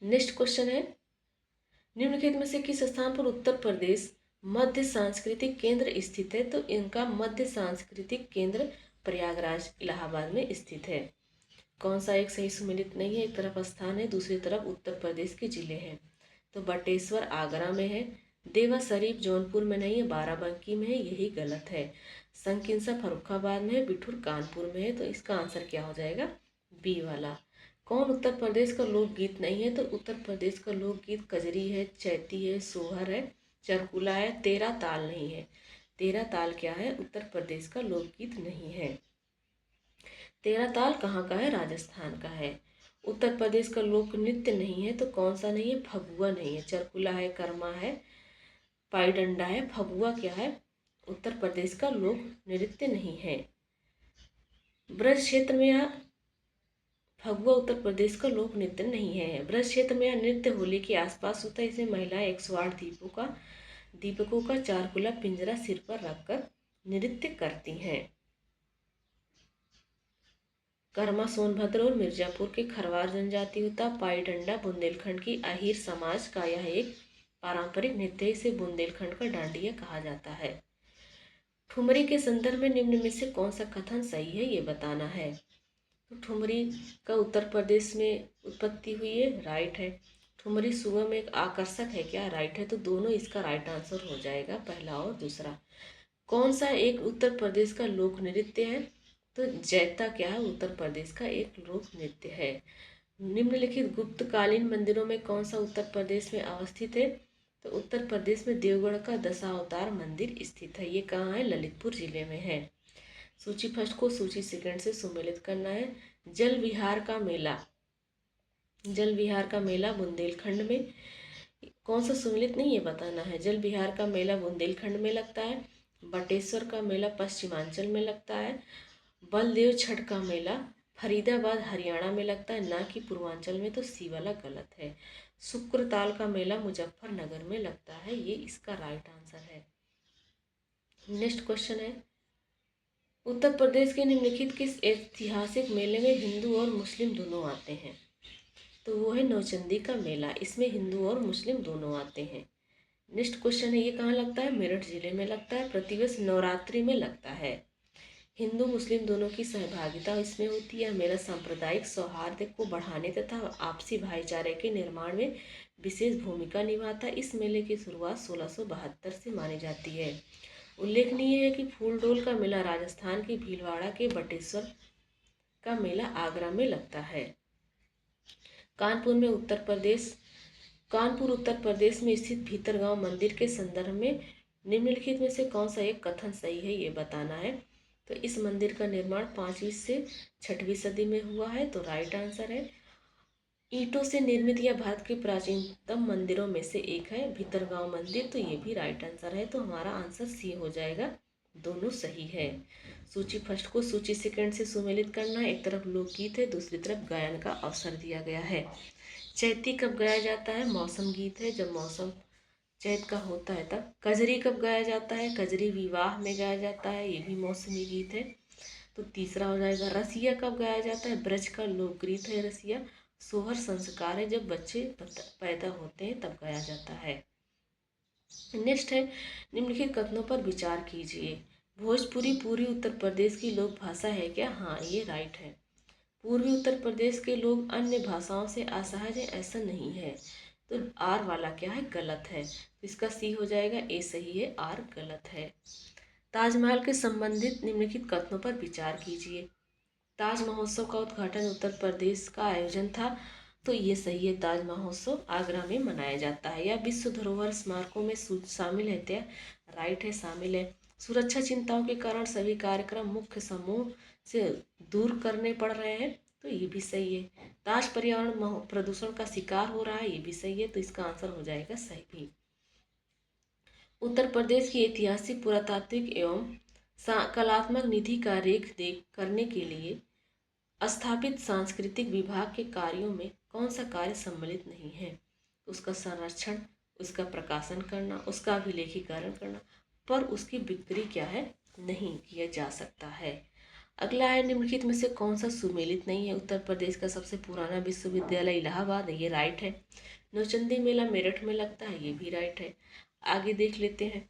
नेक्स्ट क्वेश्चन है निम्नलिखित में से किस स्थान पर उत्तर प्रदेश मध्य सांस्कृतिक केंद्र स्थित है? तो इनका मध्य सांस्कृतिक केंद्र प्रयागराज इलाहाबाद में स्थित है। कौन सा एक सही सुमेलित नहीं है? एक तरफ स्थान है, दूसरी तरफ उत्तर प्रदेश के जिले हैं। तो बटेश्वर आगरा में है। देवा शरीफ जौनपुर में नहीं है, बाराबंकी में है, यही गलत है। संकिंसा फर्रुखाबाद में है, बिठूर कानपुर में है। तो इसका आंसर क्या हो जाएगा? बी वाला। कौन उत्तर प्रदेश का लोकगीत नहीं है? तो उत्तर प्रदेश का लोकगीत कजरी है, चैती है, सोहर है, चरकुला है, तेरा ताल नहीं है। तेरा ताल क्या है? उत्तर प्रदेश का लोकगीत नहीं है। तेरा ताल कहाँ का है? राजस्थान का है। उत्तर प्रदेश का लोक नृत्य नहीं है, तो कौन सा नहीं है? फगुआ नहीं है। चरकुला है, कर्मा है, पाई डंडा है। फगुआ क्या है? उत्तर प्रदेश का लोक नृत्य नहीं है। ब्रज क्षेत्र में यह फगुआ उत्तर प्रदेश का लोक नृत्य नहीं है। ब्रज क्षेत्र में यह नृत्य होली के आसपास होता है। इसे महिलाएं 108 दीपकों का चारकुला पिंजरा सिर पर रखकर नृत्य करती हैं। कर्मा सोनभद्र और मिर्जापुर के खरवार जनजाति होता। पाई डंडा बुंदेलखंड की अहीर समाज का यह एक पारंपरिक नृत्य, इसे बुंदेलखंड का डांडिया कहा जाता है। ठुमरी के संदर्भ में निम्न में से कौन सा कथन सही है, ये बताना है। तो ठुमरी का उत्तर प्रदेश में उत्पत्ति हुई है, राइट है। ठुमरी सुगम एक आकर्षक है, क्या? राइट है। तो दोनों इसका राइट आंसर हो जाएगा, पहला और दूसरा। कौन सा एक उत्तर प्रदेश का लोक नृत्य है? तो जैता क्या है? उत्तर प्रदेश का एक लोक नृत्य है। निम्नलिखित गुप्तकालीन मंदिरों में कौन सा उत्तर प्रदेश में अवस्थित है? तो उत्तर प्रदेश में देवगढ़ का दशावतार मंदिर स्थित है। ये कहाँ है? ललितपुर जिले में है। सूची फर्स्ट को सूची सेकंड से सुमेलित करना है। जल विहार का मेला बुंदेलखंड में कौन सा सुमेलित नहीं, ये बताना है। जल विहार का मेला बुंदेलखंड में लगता है। बटेश्वर का मेला पश्चिमांचल में लगता है। बलदेव छठ का मेला फरीदाबाद हरियाणा में लगता है, ना कि पूर्वांचल में। तो सी वाला गलत है। शुक्रताल का मेला मुजफ्फरनगर में लगता है, ये इसका राइट आंसर है। नेक्स्ट क्वेश्चन है उत्तर प्रदेश के निम्नलिखित किस ऐतिहासिक मेले में हिंदू और मुस्लिम दोनों आते हैं? तो वो है नौचंदी का मेला, इसमें हिंदू और मुस्लिम दोनों आते हैं। नेक्स्ट क्वेश्चन है ये कहाँ लगता है? मेरठ जिले में लगता है। प्रतिवर्ष नवरात्रि में लगता है। हिंदू मुस्लिम दोनों की सहभागिता इसमें होती है। मेला सांप्रदायिक सौहार्द को बढ़ाने तथा आपसी भाईचारे के निर्माण में विशेष भूमिका निभाता है। इस मेले की शुरुआत 1672 से मानी जाती है। उल्लेखनीय है कि फूलडोल का मेला राजस्थान के भीलवाड़ा के बटेश्वर का मेला आगरा में लगता है। कानपुर उत्तर प्रदेश में स्थित भीतरगांव मंदिर के संदर्भ में निम्नलिखित में से कौन सा एक कथन सही है, ये बताना है। तो इस मंदिर का निर्माण 5वीं से 6वीं सदी में हुआ है, तो राइट आंसर है। ईंटों से निर्मित यह भारत के प्राचीनतम मंदिरों में से एक है भीतरगांव मंदिर, तो ये भी राइट आंसर है। तो हमारा आंसर सी हो जाएगा, दोनों सही है। सूची फर्स्ट को सूची सेकंड से सुमेलित करना है। एक तरफ लोकगीत है, दूसरी तरफ गायन का अवसर दिया गया है। चैती कब गाया जाता है? मौसम गीत है, जब मौसम चैत का होता है तब। कजरी कब गाया जाता है? कजरी विवाह में गाया जाता है, ये भी मौसमी गीत है। तो तीसरा हो जाएगा। रसिया कब गाया जाता है? ब्रज का लोकगीत है रसिया। सोहर संस्कार है, जब बच्चे पैदा होते हैं तब गाया जाता है। नेक्स्ट है निम्नलिखित कथनों पर विचार कीजिए। भोजपुरी पूर्वी उत्तर प्रदेश की लोक भाषा है क्या? हाँ, ये राइट है। पूर्वी उत्तर प्रदेश के लोग अन्य भाषाओं से असहज हैं, ऐसा नहीं है। तो आर वाला क्या है? गलत है। तो इसका सी हो जाएगा, ए सही है, आर गलत है। ताजमहल के संबंधित निम्नलिखित कथनों पर विचार कीजिए। ताज महोत्सव का उद्घाटन उत्तर प्रदेश का आयोजन था। तो ये सही है, ताज महोत्सव आगरा में मनाया जाता है। या विश्व धरोहर स्मारकों में शामिल है क्या? राइट है, शामिल है। सुरक्षा चिंताओं के कारण सभी कार्यक्रम मुख्य समूह से दूर करने पड़ रहे हैं। तो ये भी सही है। ताज पर्यावरण प्रदूषण का शिकार हो रहा है, ये भी सही है। तो इसका आंसर हो जाएगा सही भी। उत्तर प्रदेश की ऐतिहासिक, पुरातात्विक एवं कलात्मक निधि का रेख देख करने के लिए स्थापित सांस्कृतिक विभाग के कार्यों में कौन सा कार्य सम्मिलित नहीं है? उसका संरक्षण, उसका प्रकाशन करना, उसका अभिलेखीकरण करना, पर उसकी बिक्री क्या है? नहीं किया जा सकता है। अगला है, निम्नलिखित में से कौन सा सुमेलित नहीं है? उत्तर प्रदेश का सबसे पुराना विश्वविद्यालय इलाहाबाद है, ये राइट है। नौचंदी मेला मेरठ में लगता है, ये भी राइट है। आगे देख लेते हैं।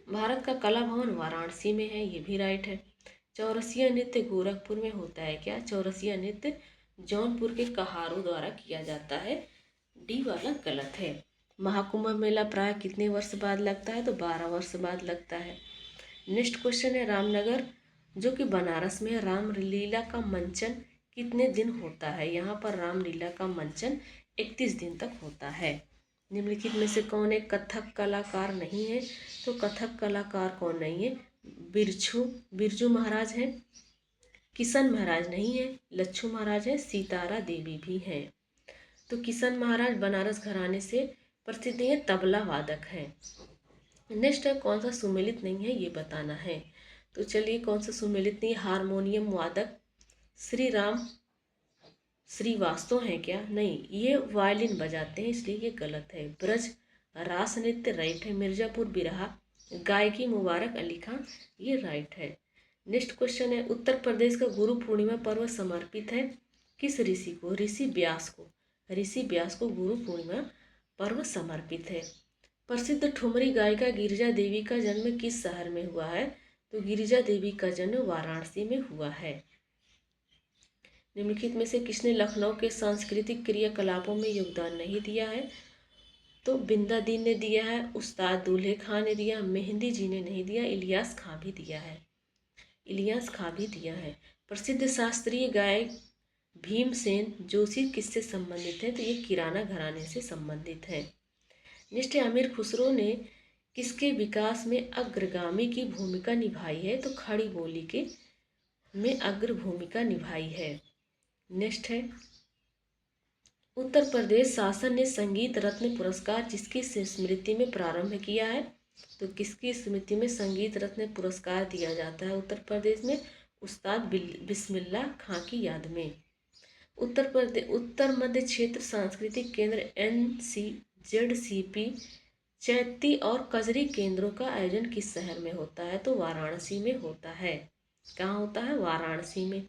भारत का कला भवन वाराणसी में है, ये भी राइट है। चौरसिया नृत्य गोरखपुर में होता है क्या? चौरसिया नृत्य जौनपुर के कहारों द्वारा किया जाता है, डी वाला गलत है। महाकुंभ मेला प्राय कितने वर्ष बाद लगता है? तो 12 वर्ष बाद लगता है। नेक्स्ट क्वेश्चन है, रामनगर जो कि बनारस में है, रामलीला का मंचन कितने दिन होता है? यहाँ पर रामलीला का मंचन 31 दिन तक होता है। निम्नलिखित में से कौन एक कथक कलाकार नहीं है? तो कथक कलाकार कौन नहीं है? बिरजू महाराज हैं, किशन महाराज नहीं है, लच्छू महाराज है, सीतारा देवी भी हैं। तो किशन महाराज बनारस घराने से प्रसिद्ध है, तबला वादक हैं। नेक्स्ट है, कौन सा सुमेलित नहीं है, ये बताना है। तो चलिए, कौन सा सुमेलित नहीं? हारमोनियम वादक श्री राम श्रीवास्तव हैं क्या? नहीं, ये वायलिन बजाते हैं, इसलिए ये गलत है। ब्रज रास नृत्य राइट है। मिर्जापुर बिरहा गायकी मुबारक अली खान, ये राइट है। नेक्स्ट क्वेश्चन है, उत्तर प्रदेश का गुरु पूर्णिमा पर्व समर्पित है किस ऋषि को? ऋषि व्यास को। ऋषि व्यास को गुरु पूर्णिमा पर्व समर्पित है। प्रसिद्ध ठुमरी गायिका गिरिजा देवी का जन्म किस शहर में हुआ है? तो गिरिजा देवी का जन्म वाराणसी में हुआ है। निम्नलिखित में से किसने लखनऊ के सांस्कृतिक क्रियाकलापों में योगदान नहीं दिया है? तो बिंदा दीन ने दिया है, उस्ताद दूल्हे खां ने दिया, मेहंदी जी ने नहीं दिया, इलियास खां भी दिया है। इलियास खां भी दिया है। प्रसिद्ध शास्त्रीय गायक भीमसेन जोशी किससे संबंधित है? तो ये किराना घराने से संबंधित है। नेक्स्ट है, अमीर खुसरो ने किसके विकास में अग्रगामी की भूमिका निभाई है? तो खड़ी बोली के में अग्र भूमिका निभाई है। नेक्स्ट है, उत्तर प्रदेश शासन ने संगीत रत्न पुरस्कार जिसकी स्मृति में प्रारंभ किया है? तो किसकी स्मृति में संगीत रत्न पुरस्कार दिया जाता है उत्तर प्रदेश में? उस्ताद बिस्मिल्लाह खां की याद में। उत्तर मध्य क्षेत्र सांस्कृतिक केंद्र NCZCP चैती और कजरी केंद्रों का आयोजन किस शहर में होता है? तो वाराणसी में होता है। कहाँ होता है? वाराणसी में।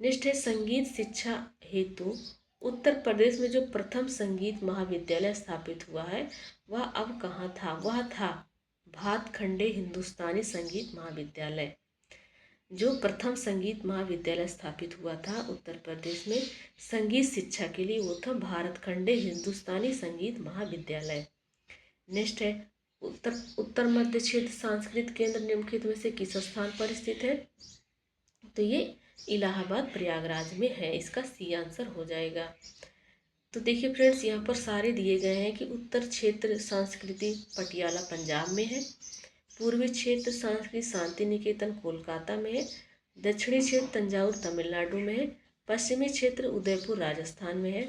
नेक्स्ट है, संगीत शिक्षा हेतु उत्तर प्रदेश में जो प्रथम संगीत महाविद्यालय स्थापित हुआ है वह अब कहाँ था? वह था भातखंडे हिंदुस्तानी संगीत महाविद्यालय। जो प्रथम संगीत महाविद्यालय स्थापित हुआ था उत्तर प्रदेश में संगीत शिक्षा के लिए, वो था भारतखंडे हिंदुस्तानी संगीत महाविद्यालय। नेक्स्ट है, उत्तर मध्य क्षेत्र सांस्कृतिक केंद्र निम्नलिखित में से किस स्थान पर स्थित है? तो ये इलाहाबाद प्रयागराज में है, इसका सी आंसर हो जाएगा। तो देखिए फ्रेंड्स, यहाँ पर सारे दिए गए हैं कि उत्तर क्षेत्र संस्कृति पटियाला पंजाब में है, पूर्वी क्षेत्र संस्कृति शांति निकेतन कोलकाता में है, दक्षिणी क्षेत्र तंजावुर तमिलनाडु में है, पश्चिमी क्षेत्र उदयपुर राजस्थान में है,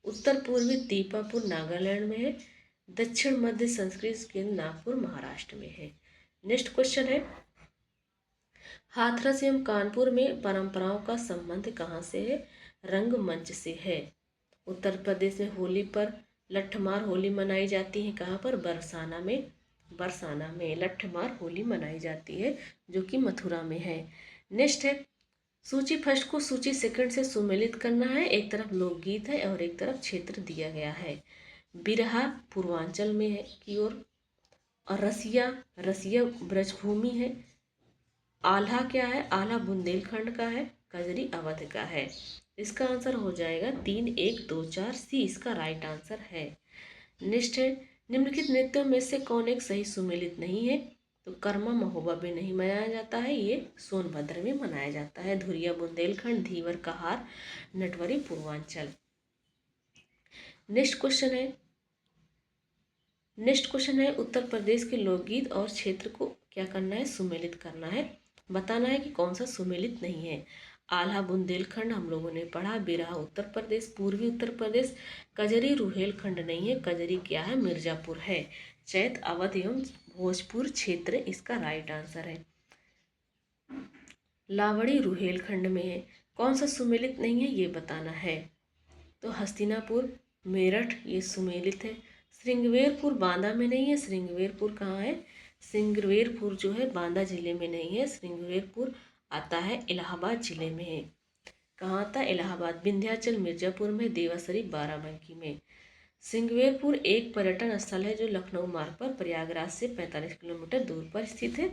उत्तर पूर्वी दीपापुर नागालैंड में है, दक्षिण मध्य संस्कृति केंद्र नागपुर महाराष्ट्र में है। नेक्स्ट क्वेश्चन है, हाथरस एवं कानपुर में परंपराओं का संबंध कहाँ से है? रंगमंच से है। उत्तर प्रदेश में होली पर लठमार होली मनाई जाती है, कहाँ पर? बरसाना में। बरसाना में लठमार होली मनाई जाती है, जो कि मथुरा में है। नेक्स्ट है, सूची फर्स्ट को सूची सेकंड से सुमेलित करना है। एक तरफ लोकगीत है और एक तरफ क्षेत्र दिया गया है। बिरहा पूर्वांचल में है की ओर, और रसिया ब्रजभूमि है। आल्हा क्या है? आल्हा बुंदेलखंड का है, कजरी अवध का है। इसका आंसर हो जाएगा 3, 1, 2, 4 सी, इसका राइट आंसर है। नेक्स्ट है, निम्नलिखित नृत्यों में से कौन एक सही सुमेलित नहीं है? तो कर्मा महोबा में नहीं मनाया जाता है, ये सोनभद्र में मनाया जाता है। धुरिया बुंदेलखंड, धीवर कहार, नटवरी पूर्वांचल। नेक्स्ट क्वेश्चन है उत्तर प्रदेश के लोकगीत और क्षेत्र को क्या करना है, सुमेलित करना है। बताना है कि कौन सा सुमेलित नहीं है। आल्हा बुंदेलखंड हम लोगों ने पढ़ा, बिरहा उत्तर प्रदेश, पूर्वी उत्तर प्रदेश। कजरी रुहेलखंड नहीं है, कजरी क्या है, मिर्जापुर है। चैत अवध एवं भोजपुर क्षेत्र इसका राइट आंसर है। लावड़ी रुहेलखंड में है, कौन सा सुमेलित नहीं है ये बताना है। तो हस्तिनापुर, मेरठ ये सुमेलित है। श्रृंगवेरपुर बांदा में नहीं है, श्रृंगवेरपुर कहाँ है, श्रृंगवेरपुर जो है बांदा जिले में नहीं है, श्रृंगवेरपुर आता है इलाहाबाद जिले में है। कहाँ आता है, इलाहाबाद। विंध्याचल मिर्जापुर में, देवासरी बाराबंकी में। श्रृंगवेरपुर एक पर्यटन स्थल है जो लखनऊ मार्ग पर प्रयागराज से 45 किलोमीटर दूर पर स्थित है।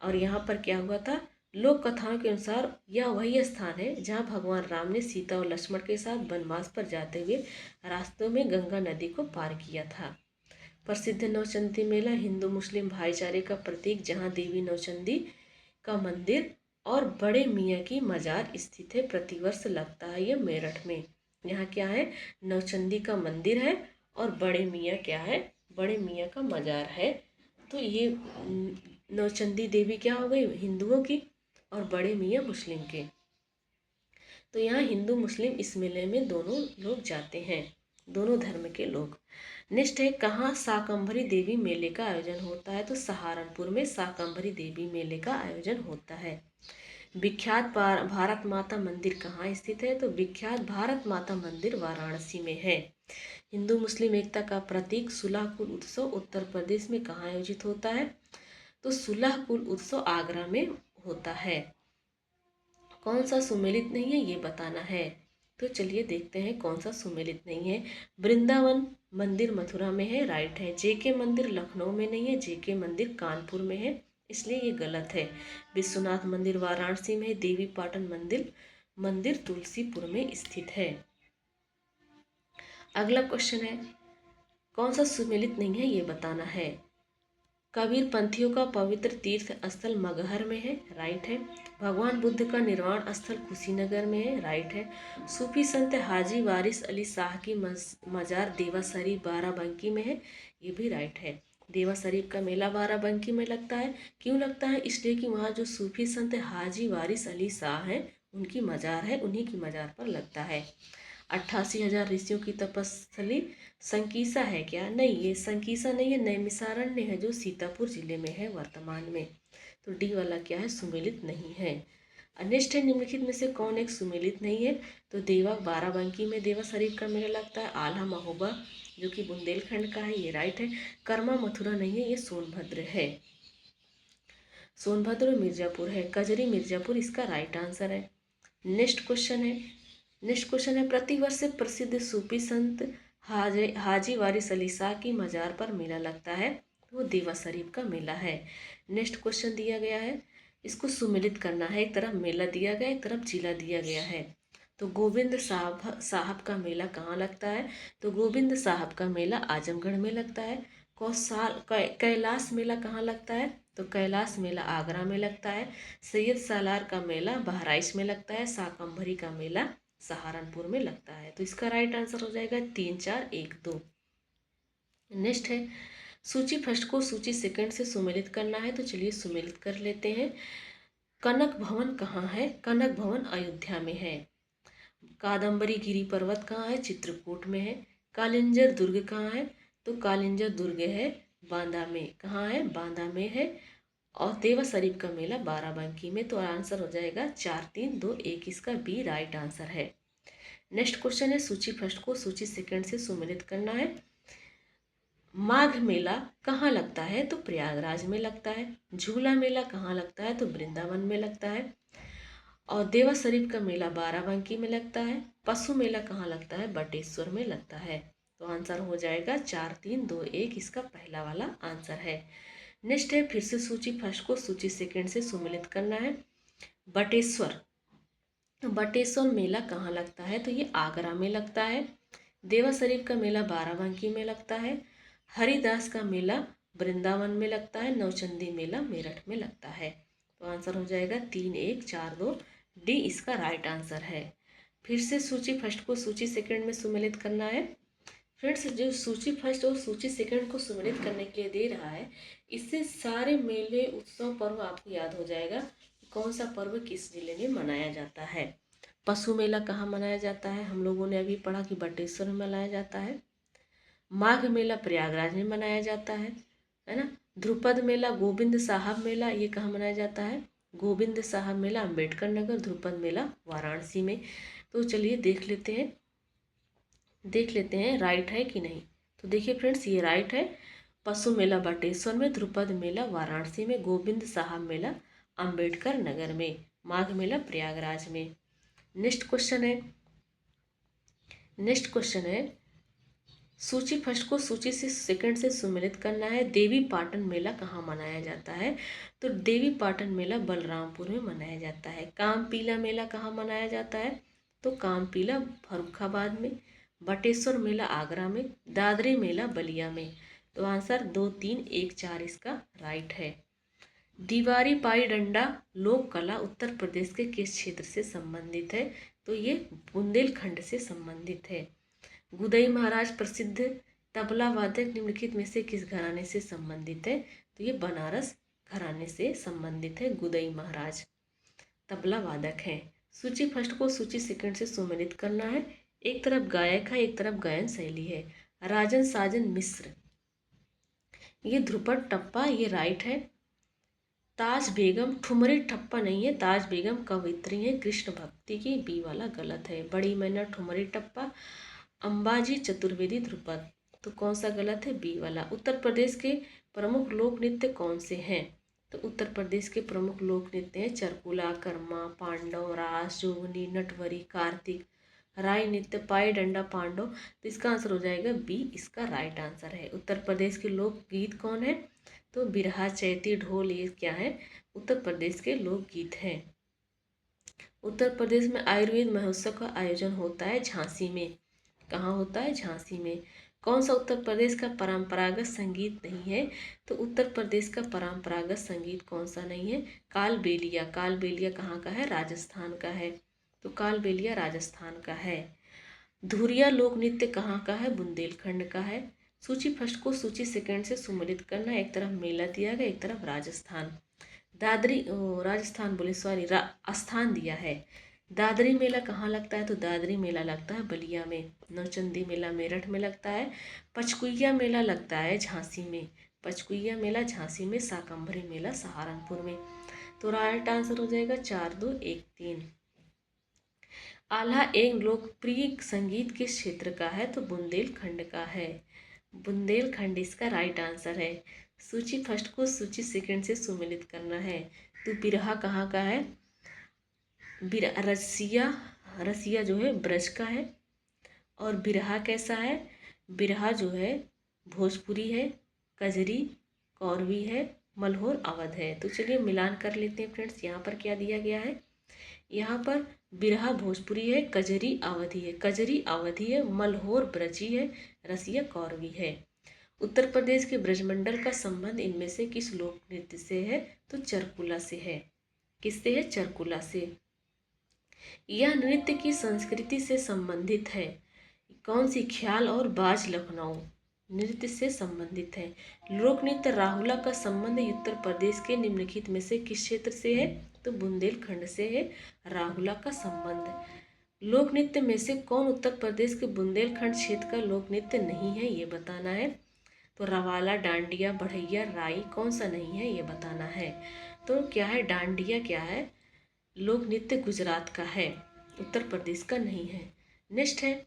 और यहाँ पर क्या हुआ था, लोक कथाओं के अनुसार यह वही स्थान है जहाँ भगवान राम ने सीता और लक्ष्मण के साथ वनवास पर जाते हुए रास्तों में गंगा नदी को पार किया था। प्रसिद्ध नौचंदी मेला हिंदू मुस्लिम भाईचारे का प्रतीक, जहाँ देवी नौचंदी का मंदिर और बड़े मियाँ की मजार स्थित है, प्रतिवर्ष लगता है यह मेरठ में। यहाँ क्या है, नौचंदी का मंदिर है और बड़े मियाँ क्या है, बड़े मियाँ का मजार है। तो ये नौचंदी देवी क्या हो गई, हिंदुओं की, और बड़े मियाँ मुस्लिम के। तो यहाँ हिंदू मुस्लिम इस मेले में दोनों लोग जाते हैं, दोनों धर्म के लोग। नेक्स्ट है, कहाँ शाकंभरी देवी मेले का आयोजन होता है। तो सहारनपुर में शाकंभरी देवी मेले का आयोजन होता है। विख्यात भारत माता मंदिर कहाँ स्थित है। तो विख्यात भारत माता मंदिर वाराणसी में है। हिंदू मुस्लिम एकता का प्रतीक सुलह कुल उत्सव उत्तर प्रदेश में कहाँ आयोजित होता है। तो सुलह कुल उत्सव आगरा में होता है। कौन सा सुमेलित नहीं है ये बताना है। तो चलिए देखते हैं कौन सा सुमेलित नहीं है। वृंदावन मंदिर मथुरा में है, राइट है। जेके मंदिर लखनऊ में नहीं है, जेके मंदिर कानपुर में है, इसलिए ये गलत है। विश्वनाथ मंदिर वाराणसी में है। देवी पाटन मंदिर तुलसीपुर में स्थित है। अगला क्वेश्चन है, कौन सा सुमेलित नहीं है ये बताना है। कबीर पंथियों का पवित्र तीर्थ स्थल मगहर में है, राइट है। भगवान बुद्ध का निर्वाण स्थल कुशीनगर में है, राइट है। सूफी संत हाजी वारिस अली शाह की मजार देवा शरीफ बाराबंकी में है, ये भी राइट है। देवा शरीफ का मेला बाराबंकी में लगता है, क्यों लगता है, इसलिए कि वहाँ जो सूफी संत हाजी वारिस अली शाह हैं उनकी मजार है, उन्हीं की मजार पर लगता है। 88,000 ऋषियों की तपस्थली संकीसा है क्या, नहीं ये संकीसा नहीं है, नैमिषारण्य है जो सीतापुर जिले में है वर्तमान में। तो डी वाला क्या है, सुमेलित नहीं है। नेक्स्ट है, निम्नलिखित में से कौन एक सुमेलित नहीं है। तो देवा बाराबंकी में देवा शरीफ का मेला लगता है। आल्हा महोबा जो कि बुंदेलखंड का है, ये राइट है। कर्मा मथुरा नहीं है, ये सोनभद्र है। सोनभद्र मिर्जापुर है, कजरी मिर्जापुर इसका राइट आंसर है। नेक्स्ट क्वेश्चन है प्रतिवर्ष प्रसिद्ध सूफी संत हाजी वारिस अली शाह की मजार पर मेला लगता है, वो देवा शरीफ का मेला है। नेक्स्ट क्वेश्चन दिया गया है, इसको सुमेलित करना है। एक तरफ मेला दिया गया, एक तरफ जिला दिया गया है। तो गोविंद साहब का मेला कहाँ लगता है। तो गोविंद साहब का मेला आजमगढ़ में लगता है। कैलाश मेला कहाँ लगता है। तो कैलाश मेला आगरा में लगता है। सैयद सालार का मेला बहराइच में लगता है। शाकंभरी का मेला सहारनपुर में लगता है। तो इसका राइट आंसर हो जाएगा 3, 4, 1, 2। नेक्स्ट है, सूची फर्स्ट को सूची सेकंड से सुमेलित करना है। तो चलिए सुमेलित कर लेते हैं। कनक भवन कहाँ है। कनक भवन अयोध्या में है। कादम्बरी गिरी पर्वत कहाँ है, चित्रकूट में है। कालिंजर दुर्ग कहाँ है। तो कालिंजर दुर्ग है बांदा में, कहाँ है, बांदा में है। और देवा शरीफ का मेला बाराबंकी में। तो आंसर हो जाएगा 4, 3, 2, 1, इसका बी राइट आंसर है। नेक्स्ट क्वेश्चन है, सूची फर्स्ट को सूची सेकंड से सुमेलित करना है। माघ मेला कहाँ लगता है। तो प्रयागराज में लगता है। झूला मेला कहाँ लगता है। तो वृंदावन में लगता है। और देवा शरीफ का मेला बाराबंकी में लगता है। पशु मेला कहाँ लगता है, बटेश्वर में लगता है। तो आंसर हो जाएगा 4, 3, 2, 1, इसका पहला वाला आंसर है। नेक्स्ट है, फिर से सूची फर्स्ट को सूची सेकंड से सुमेलित करना है। बटेश्वर मेला कहाँ लगता है। तो ये आगरा में लगता है। देवा शरीफ का मेला बाराबंकी में लगता है। हरिदास का मेला वृंदावन में लगता है, नौचंदी मेला मेरठ में लगता है। तो आंसर हो जाएगा 3, 1, 4, 2, डी इसका राइट आंसर है। फिर से सूची फर्स्ट को सूची सेकंड में सुमेलित करना है। फ्रेंड्स, जो सूची फर्स्ट और सूची सेकंड को सुमेलित करने के लिए दे रहा है, इससे सारे मेले उत्सव पर्व आपको याद हो जाएगा कि कौन सा पर्व किस जिले में मनाया जाता है। पशु मेला कहाँ मनाया जाता है, हम लोगों ने अभी पढ़ा कि बटेश्वर में मनाया जाता है। माघ मेला प्रयागराज में मनाया जाता है ना। ध्रुपद मेला, गोविंद साहब मेला, ये कहाँ मनाया जाता है, गोविंद साहब मेला अम्बेडकर नगर, ध्रुपद मेला वाराणसी में। तो चलिए देख लेते हैं राइट है कि नहीं। तो देखिए फ्रेंड्स, ये राइट है। पशु मेला बटेश्वर में, ध्रुपद मेला वाराणसी में, गोविंद साहब मेला अम्बेडकर नगर में, माघ मेला प्रयागराज में। नेक्स्ट क्वेश्चन है सूची फर्स्ट को सूची से सेकंड से सुमेलित करना है। देवी पाटन मेला कहाँ मनाया जाता है, तो देवी पाटन मेला बलरामपुर में मनाया जाता है। कामपीला मेला कहाँ मनाया जाता है, तो कामपीला फर्रुखाबाद में। बटेश्वर मेला आगरा में, दादरी मेला बलिया में। तो आंसर 2, 3, 1, 4 इसका राइट है। दीवारी पाई डंडा लोक कला उत्तर प्रदेश के किस क्षेत्र से संबंधित है, तो ये बुंदेलखंड से संबंधित है। गुदई महाराज प्रसिद्ध तबला वादक निम्नलिखित में से किस घराने से संबंधित है, तो ये बनारस घराने से संबंधित है। गुदई महाराज तबला वादक हैं। सूची फर्स्ट को सूची सेकंड से सुमेलित करना है। एक तरफ गायक है, एक तरफ गायन शैली है। राजन साजन मिश्र, ये ध्रुपद टप्पा, ये राइट है। ताज बेगम ठुमरी ठप्पा नहीं है, ताज बेगम कवित्री है कृष्ण भक्ति की, बी वाला गलत है। बड़ी मैना ठुमरी टप्पा, अंबाजी चतुर्वेदी ध्रुपद, तो कौन सा गलत है, बी वाला। उत्तर प्रदेश के प्रमुख लोक नृत्य कौन से हैं, तो उत्तर प्रदेश के प्रमुख लोक नृत्य हैं चरकुला, कर्मा, पांडव, रास, जोगनी, नटवरी, कार्तिक, राय नृत्य, पाई डंडा, पांडव। तो इसका आंसर हो जाएगा बी इसका राइट आंसर है। उत्तर प्रदेश के लोकगीत कौन है, तो बिरहा, चैती, ढोल, ये क्या है, उत्तर प्रदेश के लोकगीत हैं। उत्तर प्रदेश में आयुर्वेद महोत्सव का आयोजन होता है झांसी में। कहाँ होता है, झांसी में। कौन सा उत्तर प्रदेश का परंपरागत संगीत नहीं है, तो उत्तर प्रदेश का परंपरागत संगीत कौन सा नहीं है, कालबेलिया। कालबेलिया कहाँ का है, राजस्थान का है। तो कालबेलिया राजस्थान का है। धुरिया लोक नृत्य कहाँ का है, बुंदेलखंड का है। सूची फर्स्ट को सूची सेकंड से सुमेलित करना। एक तरफ मेला दिया गया, एक तरफ राजस्थान। राजस्थान बोले सॉरी, स्थान दिया है। दादरी मेला कहाँ लगता है, तो दादरी मेला लगता है बलिया में। नौचंदी मेला मेरठ में लगता है। पचकुइया मेला लगता है झांसी में। पचकुइया मेला झांसी में। शाकंभरी मेला सहारनपुर में। तो राइट आंसर हो जाएगा 4, 2, 1, 3। आल्हा एक लोकप्रिय संगीत किस क्षेत्र का है, तो बुंदेलखंड का है। बुंदेलखंड इसका राइट आंसर है। सूची फर्स्ट को सूची सेकंड से सुमेलित करना है। तो बिरहा कहाँ का है, रसिया जो है ब्रज का है। और बिरहा कैसा है, बिरहा जो है भोजपुरी है, कजरी कौरवी है, मल्होर अवध है। तो चलिए मिलान कर लेते हैं फ्रेंड्स। यहाँ पर क्या दिया गया है, यहाँ पर बिरहा भोजपुरी है, कजरी अवधी है, कजरी अवधी है, मल्होर ब्रजी है, रसिया कौरवी है। उत्तर प्रदेश के ब्रजमंडल का संबंध इनमें से किस लोक नृत्य से है, तो चरकुला से है। किससे है, चरकुला से। यह नृत्य की संस्कृति से संबंधित है। कौन सी, ख्याल और बाज लखनऊ नृत्य से संबंधित है। लोक नृत्य राहुला का संबंध उत्तर प्रदेश के निम्नलिखित में से किस क्षेत्र से है, तो बुंदेलखंड से है राहुला का संबंध। लोक नृत्य में से कौन उत्तर प्रदेश के बुंदेलखंड क्षेत्र का लोक नृत्य नहीं है, ये बताना है। तो रवाला, डांडिया, बढ़ैया, राई, कौन सा नहीं है, ये बताना है। तो क्या है, डांडिया क्या है, लोक नृत्य गुजरात का है, उत्तर प्रदेश का नहीं है। नेक्स्ट है,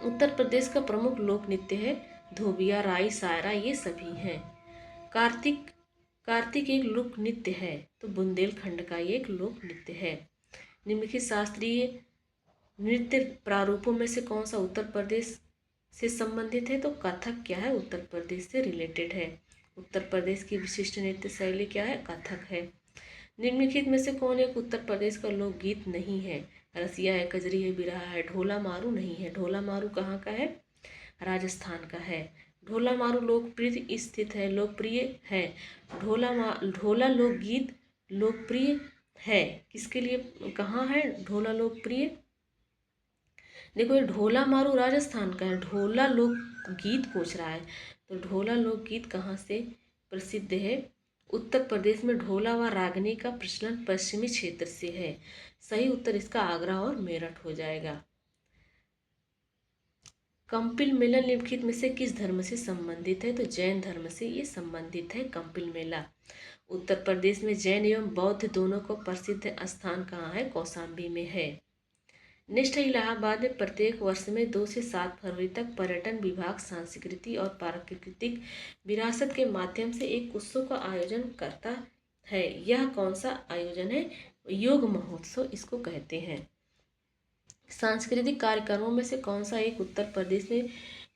उत्तर प्रदेश का प्रमुख लोक नृत्य है धोबिया, राई, सायरा, ये सभी हैं। कार्तिक एक लोक नृत्य है, तो बुंदेलखंड का ये एक लोक नृत्य है। निम्नलिखित शास्त्रीय नृत्य प्रारूपों में से कौन सा उत्तर प्रदेश से संबंधित है, तो कथक क्या है, उत्तर प्रदेश से रिलेटेड है। उत्तर प्रदेश की विशिष्ट नृत्य शैली क्या है, कथक है। निम्नलिखित में से कौन एक उत्तर प्रदेश का लोकगीत नहीं है, रसिया है, कजरी है, बिरहा है, ढोला मारू नहीं है। ढोला मारू कहाँ का है, राजस्थान का है। ढोला मारू लोकप्रिय स्थित है, लोकप्रिय है। ढोला लोकगीत लोकप्रिय है, किसके लिए कहाँ है ढोला लोकप्रिय? देखो ये ढोला मारू राजस्थान का है, ढोला लोकगीत पूछ रहा है, तो ढोला लोकगीत कहाँ से प्रसिद्ध है? उत्तर प्रदेश में ढोला व रागनी का प्रचलन पश्चिमी क्षेत्र से है। सही उत्तर इसका आगरा और मेरठ हो जाएगा। कंपिल मेला निम्नलिखित में से किस धर्म से संबंधित है? तो जैन धर्म से ये संबंधित है कंपिल मेला। उत्तर प्रदेश में जैन एवं बौद्ध दोनों को प्रसिद्ध स्थान कहाँ है? कौशाम्बी में है। नेक्स्ट है इलाहाबाद में प्रत्येक वर्ष में 2 से 7 फरवरी तक पर्यटन विभाग सांस्कृतिक और प्राकृतिक विरासत के माध्यम से एक उत्सव का आयोजन करता है। यह कौन सा आयोजन है? योग महोत्सव इसको कहते हैं। सांस्कृतिक कार्यक्रमों में से कौन सा एक उत्तर प्रदेश में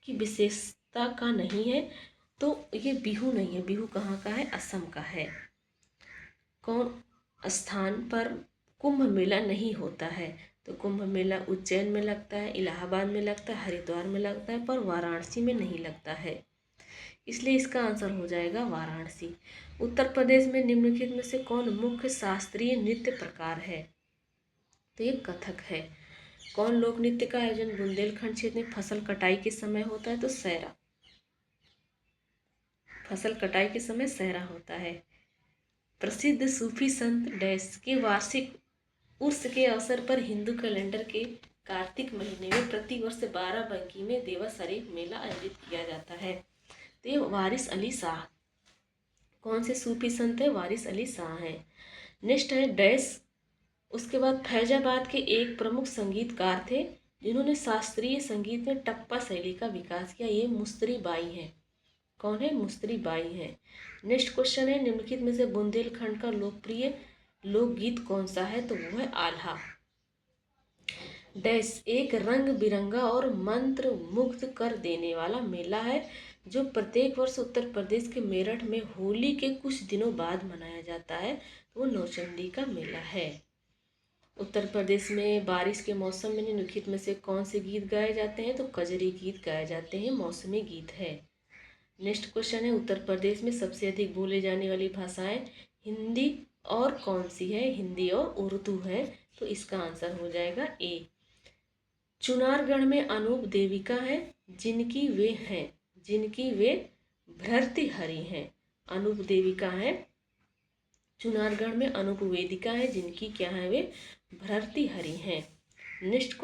की विशेषता का नहीं है? तो ये बिहू नहीं है। बिहू कहाँ का है? असम का है। कौन स्थान पर कुंभ मेला नहीं होता है? तो कुंभ मेला उज्जैन में लगता है, इलाहाबाद में लगता है, हरिद्वार में लगता है, पर वाराणसी में नहीं लगता है, इसलिए इसका आंसर हो जाएगा वाराणसी। उत्तर प्रदेश में निम्नलिखित में से कौन मुख्य शास्त्रीय नृत्य प्रकार है? तो ये कथक है। कौन लोक नृत्य का आयोजन बुंदेलखंड क्षेत्र में फसल कटाई के समय होता है? तो सहरा। फसल कटाई के समय सहरा होता है। प्रसिद्ध सूफी संत डैश के वार्षिक उर्स के अवसर पर हिंदू कैलेंडर के कार्तिक महीने में प्रतिवर्ष 12 में देवस एक मेला आयोजित किया जाता है। तो ये वारिस अली शाह। कौन से सूफी संत है? वारिस अली शाह है। नेक्स्ट है डैश। उसके बाद फैजाबाद के एक प्रमुख संगीतकार थे जिन्होंने शास्त्रीय संगीत में टप्पा शैली का विकास किया। ये मुस्तरी बाई हैं। कौन है? मुस्तरी बाई हैं। नेक्स्ट क्वेश्चन है निम्नलिखित में से बुंदेलखंड का लोकप्रिय लोकगीत कौन सा है? तो वो है आल्हा। डैश एक रंग बिरंगा और मंत्र मुग्ध कर देने वाला मेला है जो प्रत्येक वर्ष उत्तर प्रदेश के मेरठ में होली के कुछ दिनों बाद मनाया जाता है। तो वो नौचंदी का मेला है। उत्तर प्रदेश में बारिश के मौसम में निम्नलिखित में से कौन से गीत गाए जाते हैं? तो कजरी गीत गाए जाते हैं, मौसमी गीत है। नेक्स्ट क्वेश्चन है उत्तर प्रदेश में सबसे अधिक बोले जाने वाली भाषाएं हिंदी और कौन सी है? हिंदी और उर्दू है, तो इसका आंसर हो जाएगा ए। चुनारगढ़ में अनूप देविका है जिनकी वे भर्तृहरि हैं। अनूप देविका है चुनारगढ़ में, अनूप वेदिका है जिनकी क्या है? वे भर्तृहरि हैं। नेक्स्ट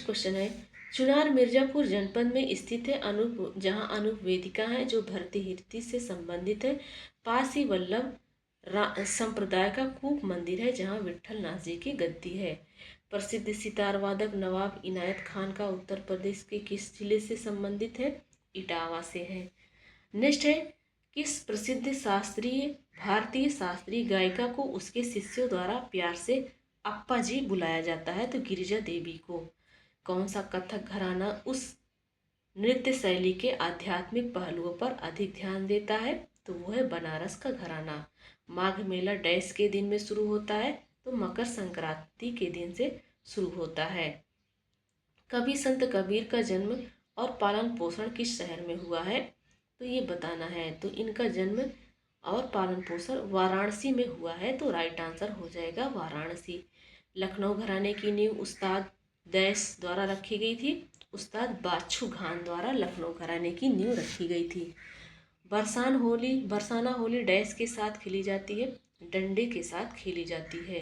क्वेश्चन है चुनार मिर्जापुर जनपद में स्थित है जहां अनूप वेदिका है जो भर्तृहरि से संबंधित है। पास ही वल्लभ संप्रदाय का कूप मंदिर है जहां विट्ठल नाथ जी की गद्दी है। प्रसिद्ध सितार वादक नवाब इनायत खान का उत्तर प्रदेश के किस जिले से संबंधित है? इटावा से है। नेक्स्ट है किस प्रसिद्ध भारतीय शास्त्रीय गायिका को उसके शिष्यों द्वारा प्यार से अप्पा जी बुलाया जाता है? तो गिरिजा देवी को। कौन सा कथक घराना उस नृत्य शैली के आध्यात्मिक पहलुओं पर अधिक ध्यान देता है? तो वो है बनारस का घराना। माघ मेला डैश के दिन में शुरू होता है? तो मकर संक्रांति के दिन से शुरू होता है। कवि संत कबीर का जन्म और पालन पोषण किस शहर में हुआ है? तो ये बताना है। तो इनका जन्म और पालन पोषण वाराणसी में हुआ है, तो राइट आंसर हो जाएगा वाराणसी। लखनऊ घराने की नींव उस्ताद डैश द्वारा रखी गई थी? उस्ताद बाछू खान द्वारा लखनऊ घराने की नींव रखी गई थी। बरसाना होली डैश के साथ खेली जाती है? डंडे के साथ खेली जाती है।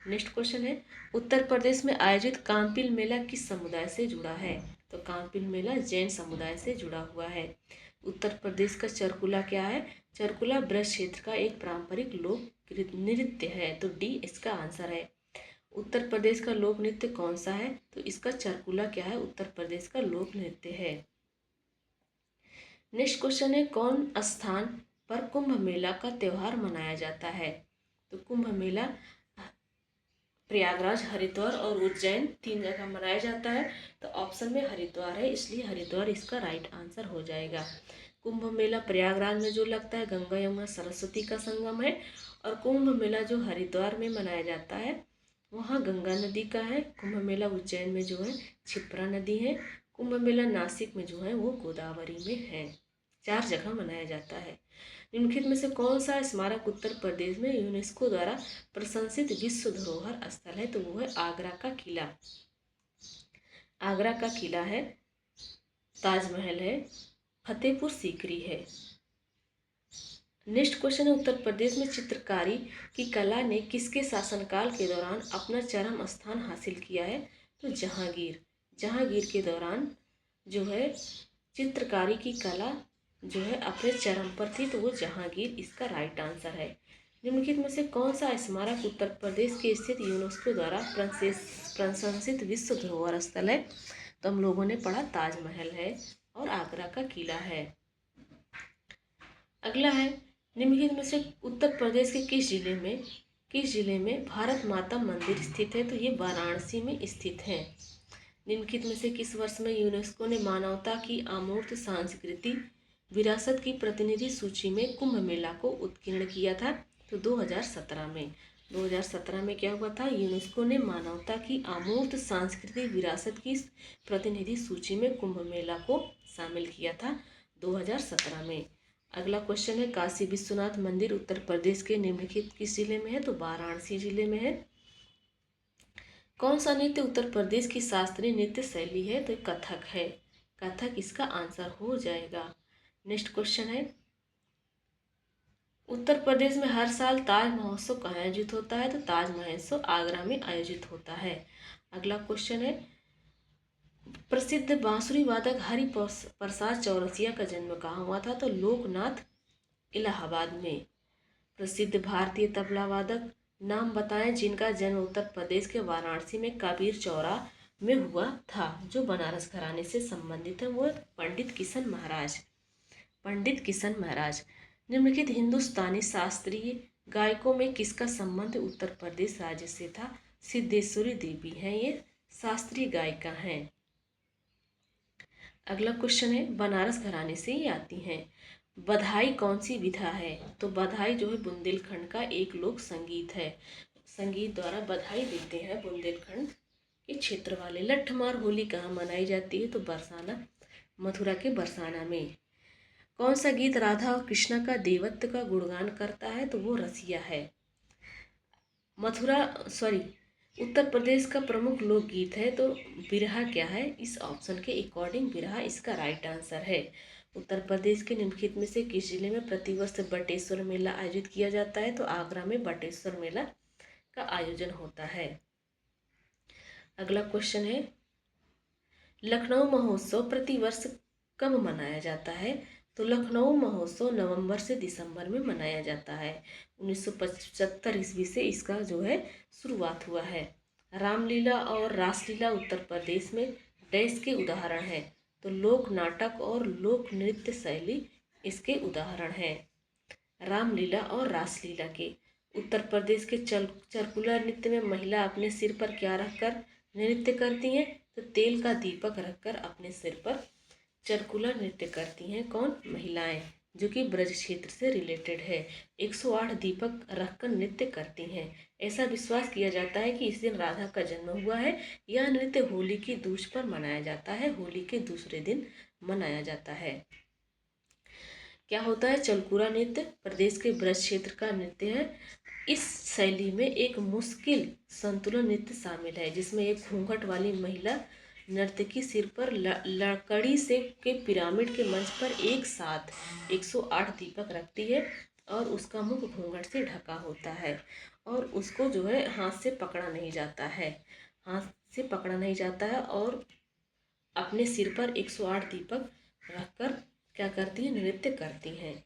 नेक्स्ट क्वेश्चन है उत्तर प्रदेश में आयोजित कांपिल मेला किस समुदाय से जुड़ा है? तो कांपिल मेला जैन समुदाय से जुड़ा हुआ है। उत्तर प्रदेश का चरकुला क्या है? चरकुला ब्रज क्षेत्र का एक पारंपरिक लोक नृत्य है, तो डी इसका आंसर है। उत्तर प्रदेश का लोक नृत्य कौन सा है? तो इसका चरकुला क्या है? उत्तर प्रदेश का लोक नृत्य है। नेक्स्ट क्वेश्चन है कौन स्थान पर कुंभ मेला का त्योहार मनाया जाता है? तो कुंभ मेला प्रयागराज, हरिद्वार और उज्जैन 3 जगह मनाया जाता है, तो ऑप्शन में हरिद्वार है, इसलिए हरिद्वार इसका राइट आंसर हो जाएगा। कुंभ मेला प्रयागराज में जो लगता है गंगा यमुना सरस्वती का संगम है, और कुंभ मेला जो हरिद्वार में मनाया जाता है वहाँ गंगा नदी का है। कुंभ मेला उज्जैन में जो है क्षिप्रा नदी है। कुंभ मेला नासिक में जो है वो गोदावरी में है। 4 जगह मनाया जाता है। निम्नलिखित में से कौन सा स्मारक उत्तर प्रदेश में यूनेस्को द्वारा प्रशंसित विश्व धरोहर स्थल है? तो वो है आगरा का किला। आगरा का किला है, ताजमहल है, फतेहपुर सीकरी है। नेक्स्ट क्वेश्चन है, उत्तर प्रदेश में चित्रकारी की कला ने किसके शासनकाल के दौरान अपना चरम स्थान हासिल किया है? तो जहांगीर। जहांगीर के दौरान जो है चित्रकारी की कला जो है अपने चरम पर थी, तो वो जहांगीर इसका राइट आंसर है। निम्नलिखित में से कौन सा स्मारक उत्तर प्रदेश के स्थित यूनेस्को द्वारा प्रशंसित विश्व धरोहर स्थल है? तो हम लोगों ने पढ़ा ताजमहल है और आगरा का किला है। अगला है, निम्नलिखित में से उत्तर प्रदेश के किस जिले में भारत माता मंदिर स्थित है? तो ये वाराणसी में स्थित है। निम्नलिखित में से किस वर्ष में यूनेस्को ने मानवता की अमूर्त सांस्कृतिक विरासत की प्रतिनिधि सूची में कुंभ मेला को उत्कीर्ण किया था? तो 2017 में। 2017 में क्या हुआ था? यूनेस्को ने मानवता की अमूर्त सांस्कृतिक विरासत की प्रतिनिधि सूची में कुंभ मेला को शामिल किया था 2017 में। अगला क्वेश्चन है, काशी विश्वनाथ मंदिर उत्तर प्रदेश के निम्नलिखित किस जिले में है? तो वाराणसी जिले में है। कौन सा नृत्य उत्तर प्रदेश की शास्त्रीय नृत्य शैली है? तो कथक है। कथक इसका आंसर हो जाएगा। नेक्स्ट क्वेश्चन है, उत्तर प्रदेश में हर साल ताज महोत्सव कहाँ आयोजित होता है? तो ताज महोत्सव आगरा में आयोजित होता है। अगला क्वेश्चन है, प्रसिद्ध बांसुरी वादक हरि प्रसाद चौरसिया का जन्म कहाँ हुआ था? तो लोकनाथ, इलाहाबाद में। प्रसिद्ध भारतीय तबला वादक नाम बताएं जिनका जन्म उत्तर प्रदेश के वाराणसी में कबीर चौरा में हुआ था, जो बनारस घराने से संबंधित है। वो पंडित किशन महाराज। पंडित किशन महाराज। निम्नलिखित हिंदुस्तानी शास्त्रीय गायकों में किसका संबंध उत्तर प्रदेश राज्य से था? सिद्धेश्वरी देवी हैं, ये शास्त्रीय गायिका हैं। अगला क्वेश्चन है, बनारस घराने से ही आती हैं। बधाई कौन सी विधा है? तो बधाई जो है बुंदेलखंड का एक लोक संगीत है। संगीत द्वारा बधाई देते हैं बुंदेलखंड के क्षेत्र वाले। लट्ठमार होली कहाँ मनाई जाती है? तो बरसाना, मथुरा के बरसाना में। कौन सा गीत राधा और कृष्णा का देवत्व का गुणगान करता है? तो वो रसिया है। उत्तर प्रदेश का प्रमुख लोकगीत है, तो बिरहा क्या है? इस ऑप्शन के अकॉर्डिंग बिरहा इसका राइट आंसर है। उत्तर प्रदेश के निम्नलिखित में से किस जिले में प्रतिवर्ष बटेश्वर मेला आयोजित किया जाता है? तो आगरा में बटेश्वर मेला का आयोजन होता है। अगला क्वेश्चन है, लखनऊ महोत्सव प्रतिवर्ष कब मनाया जाता है? तो लखनऊ महोत्सव नवंबर से दिसंबर में मनाया जाता है। 1975 ईस्वी से इसका जो है शुरुआत हुआ है। रामलीला और रासलीला उत्तर प्रदेश में डैश के उदाहरण है? तो लोक नाटक और लोक नृत्य शैली इसके उदाहरण हैं। रामलीला और रासलीला के। उत्तर प्रदेश के चरकुला नृत्य में महिला अपने सिर पर क्या रखकर नृत्य करती हैं? तो तेल का दीपक रखकर अपने सिर पर चरकुला नृत्य करती हैं। कौन? महिलाएं, जो कि ब्रज क्षेत्र से रिलेटेड है। 108 दीपक रखकर नृत्य करती हैं। ऐसा विश्वास किया जाता है कि इस दिन राधा का जन्म हुआ है। यह नृत्य होली की दूज पर मनाया जाता है। होली के दूसरे दिन मनाया जाता है। क्या होता है? चलकुरा नृत्य प्रदेश के ब्रज क्षेत्र का नृत्य है। इस शैली में एक मुश्किल संतुलन नृत्य शामिल है, जिसमें एक घूंघट वाली महिला नर्तकी सिर पर लकड़ी से के पिरामिड के मंच पर एक साथ 108 दीपक रखती है और उसका मुख घूंघट से ढका होता है और उसको जो है हाथ से पकड़ा नहीं जाता है। हाथ से पकड़ा नहीं जाता है और अपने सिर पर 108 दीपक रखकर क्या करती है? नृत्य करती हैं।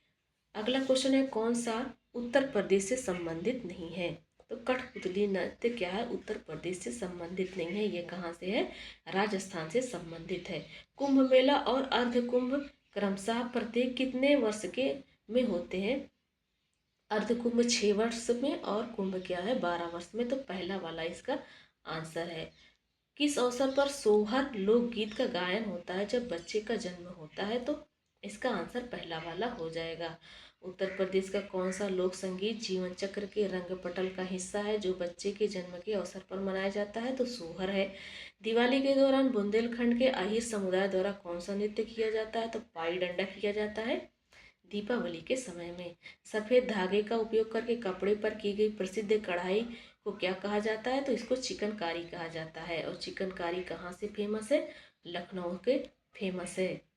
अगला क्वेश्चन है, कौन सा उत्तर प्रदेश से संबंधित नहीं है? तो कठपुतली नृत्य क्या है? उत्तर प्रदेश से संबंधित नहीं है। ये कहाँ से है? राजस्थान से संबंधित है। कुंभ मेला और अर्ध कुंभ क्रमशः प्रत्येक कितने वर्ष के में होते हैं? अर्ध कुंभ 6 वर्ष में और कुंभ क्या है? 12 वर्ष में। तो पहला वाला इसका आंसर है। किस अवसर पर सोहर लोकगीत का गायन होता है? जब बच्चे का जन्म होता है। तो इसका आंसर पहला वाला हो जाएगा। उत्तर प्रदेश का कौन सा लोक संगीत जीवन चक्र के रंगपटल का हिस्सा है जो बच्चे के जन्म के अवसर पर मनाया जाता है? तो सोहर है। दिवाली के दौरान बुंदेलखंड के अहीर समुदाय द्वारा कौन सा नृत्य किया जाता है? तो पाई डंडा किया जाता है दीपावली के समय में। सफ़ेद धागे का उपयोग करके कपड़े पर की गई प्रसिद्ध कढ़ाई को क्या कहा जाता है? तो इसको चिकनकारी कहा जाता है। और चिकनकारी कहाँ से फेमस है? लखनऊ के फेमस है।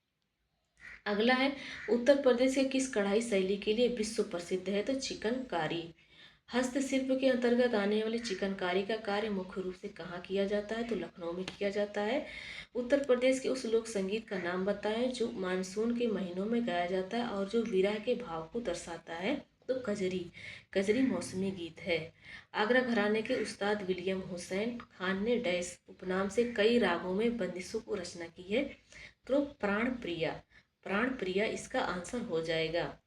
अगला है, उत्तर प्रदेश के किस कढ़ाई शैली के लिए विश्व प्रसिद्ध है? तो चिकनकारी। हस्तशिल्प के अंतर्गत आने वाली चिकनकारी का कार्य मुख्य रूप से कहाँ किया जाता है? तो लखनऊ में किया जाता है। उत्तर प्रदेश के उस लोक संगीत का नाम बताएं जो मानसून के महीनों में गाया जाता है और जो विरह के भाव को दर्शाता है? तो कजरी। कजरी मौसमी गीत है। आगरा घराने के उस्ताद विलियम हुसैन खान ने डैश उपनाम से कई रागों में बंदिशों को रचना की है? तो प्राण प्रिया। प्राण प्रिया इसका आंसर हो जाएगा।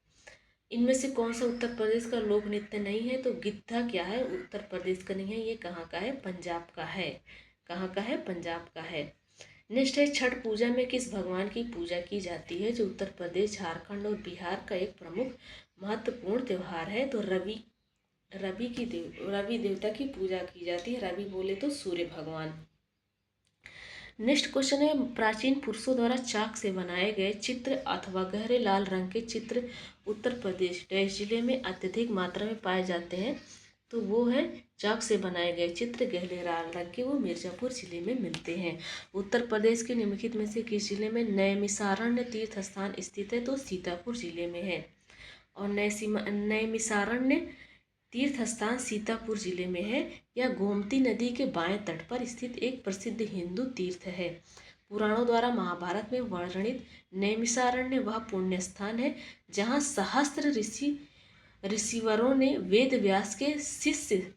इनमें से कौन सा उत्तर प्रदेश का लोक नृत्य नहीं है? तो गिद्धा क्या है? उत्तर प्रदेश का नहीं है, ये कहाँ का है? पंजाब का है। कहाँ का है? पंजाब का है। नेक्स्ट है, छठ पूजा में किस भगवान की पूजा की जाती है? जो उत्तर प्रदेश, झारखंड और बिहार का एक प्रमुख महत्वपूर्ण त्यौहार है? तो रवि देवता की पूजा की जाती है। रवि बोले तो सूर्य भगवान। नेक्स्ट क्वेश्चन है, प्राचीन पुरुषों द्वारा चाक से बनाए गए चित्र अथवा गहरे लाल रंग के चित्र उत्तर प्रदेश डैश जिले में अत्यधिक मात्रा में पाए जाते हैं? तो वो है चाक से बनाए गए चित्र गहरे लाल रंग के, वो मिर्जापुर जिले में मिलते हैं। उत्तर प्रदेश के निम्नलिखित में से किस जिले में नैमिषारण्य तीर्थ स्थान स्थित है? तो सीतापुर जिले में है। और नैमिषारण्य तीर्थ स्थान सीतापुर जिले में है। यह गोमती नदी के बाएं तट पर स्थित एक प्रसिद्ध हिंदू तीर्थ है। पुराणों द्वारा महाभारत में वर्णित नैमिषारण्य वह पुण्य स्थान है जहाँ सहस्त्र ऋषिवरों ने वेद व्यास के शिष्य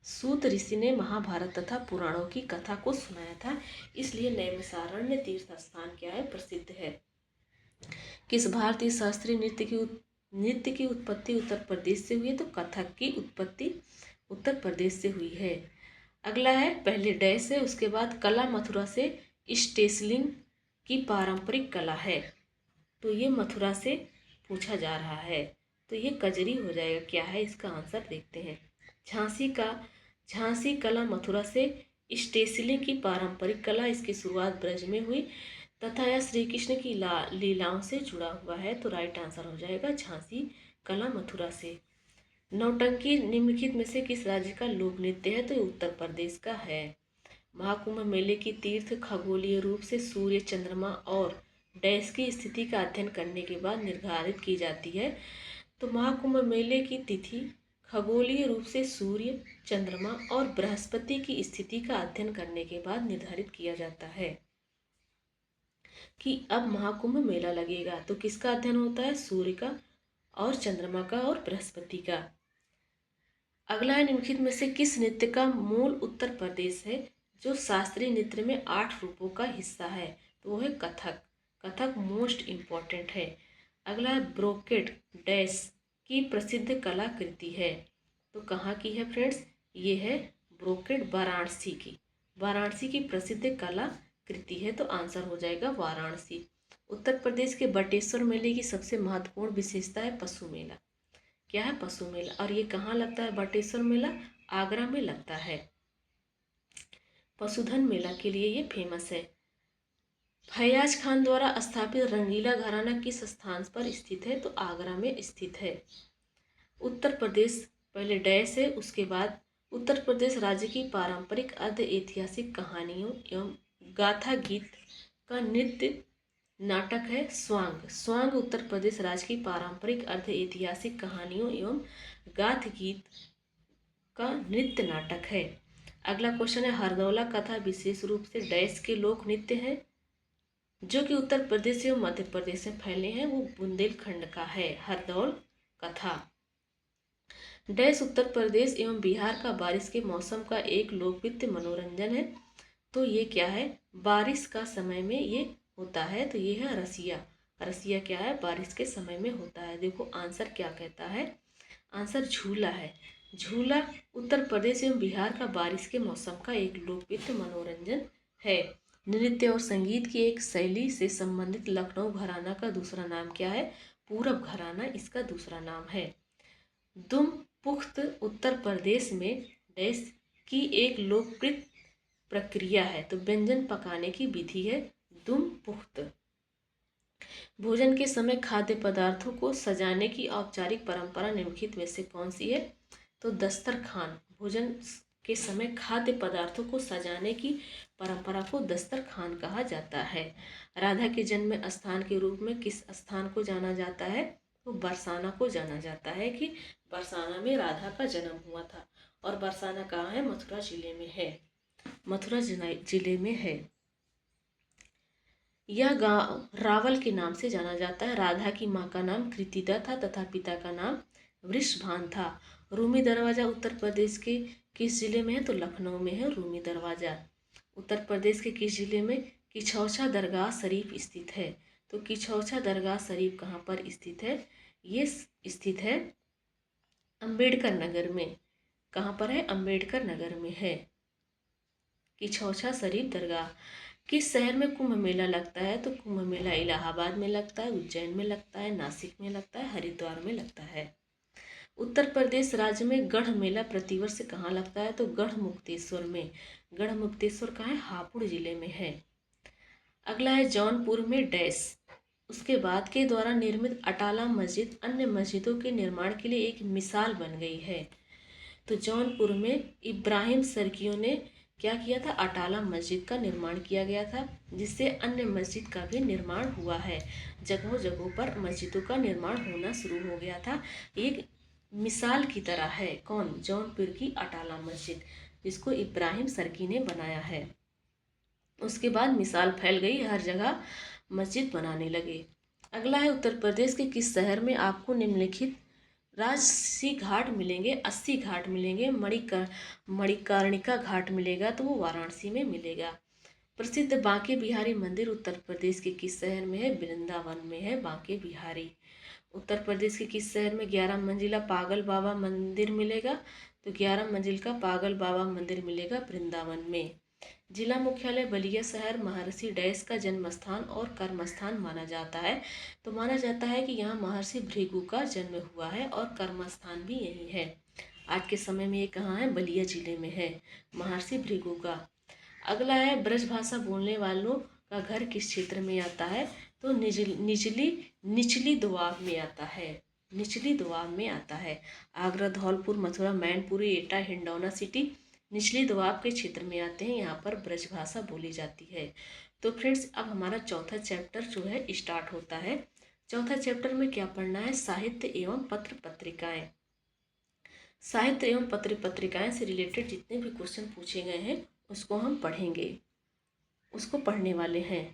सूत ऋषि ने महाभारत तथा पुराणों की कथा को सुनाया था, इसलिए नैमिषारण्य तीर्थ स्थान क्या है? प्रसिद्ध है। किस भारतीय शास्त्रीय नृत्य की उत्पत्ति उत्तर प्रदेश से हुई है? तो कथक की उत्पत्ति उत्तर प्रदेश से हुई है। अगला है, पहले डैश है, उसके बाद कला मथुरा से स्टेसलिंग की पारंपरिक कला है। तो ये मथुरा से पूछा जा रहा है, तो ये कजरी हो जाएगा। क्या है इसका आंसर? देखते हैं। झांसी कला मथुरा से स्टेसलिंग की पारंपरिक कला, इसकी शुरुआत ब्रज में हुई तथा यह श्री कृष्ण की लीलाओं से जुड़ा हुआ है। तो राइट आंसर हो जाएगा झांसी कला मथुरा से। नौटंकी निम्नलिखित में से किस राज्य का लोक नृत्य है? तो ये उत्तर प्रदेश का है। महाकुंभ मेले की तीर्थ खगोलीय रूप से सूर्य, चंद्रमा और डैश की स्थिति का अध्ययन करने के बाद निर्धारित की जाती है। तो महाकुंभ मेले की तिथि खगोलीय रूप से सूर्य, चंद्रमा और बृहस्पति की स्थिति का अध्ययन करने के बाद निर्धारित किया जाता है कि अब महाकुंभ मेला लगेगा। तो किसका अध्ययन होता है? सूर्य का और चंद्रमा का और बृहस्पति का। अगला है, निम्नलिखित में से किस नृत्य का मूल उत्तर प्रदेश है जो शास्त्रीय नृत्य में 8 रूपों का हिस्सा है? तो वो है कथक। कथक मोस्ट इम्पॉर्टेंट है। अगला है, ब्रोकेड डैश की प्रसिद्ध कलाकृति है। तो कहाँ की है फ्रेंड्स? ये है ब्रोकेड वाराणसी की। वाराणसी की प्रसिद्ध कला कृति है, तो आंसर हो जाएगा वाराणसी। उत्तर प्रदेश के बटेश्वर मेले की सबसे महत्वपूर्ण विशेषता है पशु मेला। क्या है? पशु मेला। और ये कहाँ लगता है बटेश्वर मेला? आगरा में लगता है। पशुधन मेला के लिए ये फेमस है। फैयाज खान द्वारा स्थापित रंगीला घराना किस स्थान पर स्थित है? तो आगरा में स्थित है। उत्तर प्रदेश, पहले डैश है, उसके बाद उत्तर प्रदेश राज्य की पारंपरिक अर्ध ऐतिहासिक कहानियों एवं गाथा गीत का नृत्य नाटक है स्वांग। स्वांग उत्तर प्रदेश राज्य की पारंपरिक अर्ध ऐतिहासिक कहानियों एवं गाथ गीत का नृत्य नाटक है। अगला क्वेश्चन है, हरदौला कथा विशेष रूप से डैश के लोक नृत्य है जो कि उत्तर प्रदेश एवं मध्य प्रदेश में फैले हैं? वो बुंदेलखंड का है हरदौल कथा। डैश उत्तर प्रदेश एवं बिहार का बारिश के मौसम का एक लोकप्रिय मनोरंजन है। तो ये क्या है? बारिश का समय में ये होता है। तो ये है रसिया। रसिया क्या है? बारिश के समय में होता है। देखो आंसर क्या कहता है? आंसर झूला है। झूला उत्तर प्रदेश एवं बिहार का बारिश के मौसम का एक लोकप्रिय मनोरंजन है। नृत्य और संगीत की एक शैली से संबंधित लखनऊ घराना का दूसरा नाम क्या है? पूरब घराना इसका दूसरा नाम है। दुम पुख्त उत्तर प्रदेश में डैश की एक लोकप्रिय प्रक्रिया है, तो व्यंजन पकाने की विधि है दुम पुख्त। भोजन के समय खाद्य पदार्थों को सजाने की औपचारिक परंपरा निम्नलिखित में से कौन सी है? तो दस्तरखान। भोजन के समय खाद्य पदार्थों को सजाने की परंपरा को दस्तरखान कहा जाता है। राधा के जन्म स्थान के रूप में किस स्थान को जाना जाता है? तो बरसाना को जाना जाता है कि बरसाना में राधा का जन्म हुआ था। और बरसाना कहाँ है? मथुरा जिले में है। मथुरा जिले में है। यह गांव रावल के नाम से जाना जाता है। राधा की माँ का नाम कृतिदा था तथा पिता का नाम वृषभान था। रूमी दरवाजा उत्तर प्रदेश के किस जिले में है? तो लखनऊ में है रूमी दरवाजा। उत्तर प्रदेश के किस जिले में किछौछा दरगाह शरीफ स्थित है? तो किछौछा दरगाह शरीफ कहाँ पर स्थित है? ये स्थित है अंबेडकर नगर में। कहाँ पर है? अंबेडकर नगर में है किछौछा शरीफ दरगाह। किस शहर में कुंभ मेला लगता है? तो कुंभ मेला इलाहाबाद में लगता है, उज्जैन में लगता है, नासिक में लगता है, हरिद्वार में लगता है। उत्तर प्रदेश राज्य में गढ़ मेला प्रतिवर्ष कहाँ लगता है? तो गढ़ मुक्तेश्वर में। गढ़ मुक्तेश्वर कहाँ है? हापुड़ जिले में है। अगला है जौनपुर में डैश उसके बाद के द्वारा निर्मित अटाला मस्जिद अन्य मस्जिदों के निर्माण के लिए एक मिसाल बन गई है। तो जौनपुर में इब्राहिम सर्कियों ने क्या किया था? अटाला मस्जिद का निर्माण किया गया था, जिससे अन्य मस्जिद का भी निर्माण हुआ है। जगहों जगहों पर मस्जिदों का निर्माण होना शुरू हो गया था। एक मिसाल की तरह है। कौन? जौनपुर की अटाला मस्जिद, जिसको इब्राहिम सर्की ने बनाया है। उसके बाद मिसाल फैल गई, हर जगह मस्जिद बनाने लगे। अगला है उत्तर प्रदेश के किस शहर में आपको निम्नलिखित राजसी घाट मिलेंगे? 80 घाट मिलेंगे। मणिकर्णिका घाट मिलेगा, तो वो वाराणसी में मिलेगा। प्रसिद्ध बांके बिहारी मंदिर उत्तर प्रदेश के किस शहर में है? वृंदावन में है बांके बिहारी। उत्तर प्रदेश के किस शहर में 11 मंजिला पागल बाबा मंदिर मिलेगा? तो 11 मंजिल का पागल बाबा मंदिर मिलेगा वृंदावन में। जिला मुख्यालय बलिया शहर महर्षि डैश का जन्म स्थान और कर्मस्थान माना जाता है। तो माना जाता है कि यहाँ महर्षि भृगु का जन्म हुआ है और कर्मस्थान भी यही है। आज के समय में ये कहाँ है? बलिया जिले में है महर्षि भृगु का। अगला है ब्रजभाषा बोलने वालों का घर किस क्षेत्र में आता है? तो निचली दोआब में आता है। निचली दोआब में आता है। आगरा, धौलपुर, मथुरा, मैनपुरी, एटा, हिंडौना सिटी निचली दोआब के क्षेत्र में आते हैं। यहाँ पर ब्रजभाषा बोली जाती है। तो फ्रेंड्स, अब हमारा चौथा चैप्टर जो है स्टार्ट होता है। चौथा चैप्टर में क्या पढ़ना है? साहित्य एवं पत्र पत्रिकाएं। साहित्य एवं पत्र पत्रिकाएं से रिलेटेड जितने भी क्वेश्चन पूछे गए हैं उसको हम पढ़ेंगे, उसको पढ़ने वाले हैं।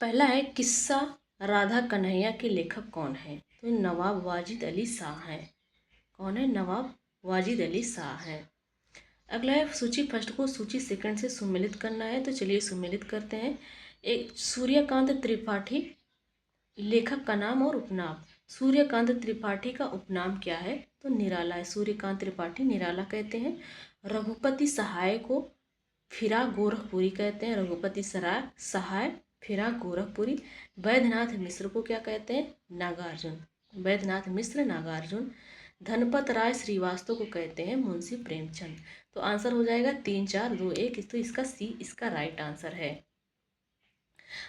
पहला है किस्सा राधा कन्हैया के लेखक कौन है? तो नवाब वाजिद अली शाह हैं। कौन है? नवाब वाजिद अली शाह हैं। अगला है सूची फर्स्ट को सूची सेकंड से सुमेलित करना है। तो चलिए सुमेलित करते हैं। एक सूर्यकांत त्रिपाठी लेखक का नाम और उपनाम। सूर्यकांत त्रिपाठी का उपनाम क्या है? तो निराला है। सूर्यकांत त्रिपाठी निराला कहते हैं। रघुपति सहाय को फिराक गोरखपुरी कहते हैं। रघुपति सहाय फिराक गोरखपुरी। वैद्यनाथ मिश्र को क्या कहते हैं? नागार्जुन। वैद्यनाथ मिश्र नागार्जुन। धनपत राय श्रीवास्तव को कहते हैं मुंशी प्रेमचंद। तो आंसर हो जाएगा 3, 4, 2, 1। तो इसका सी इसका राइट आंसर है।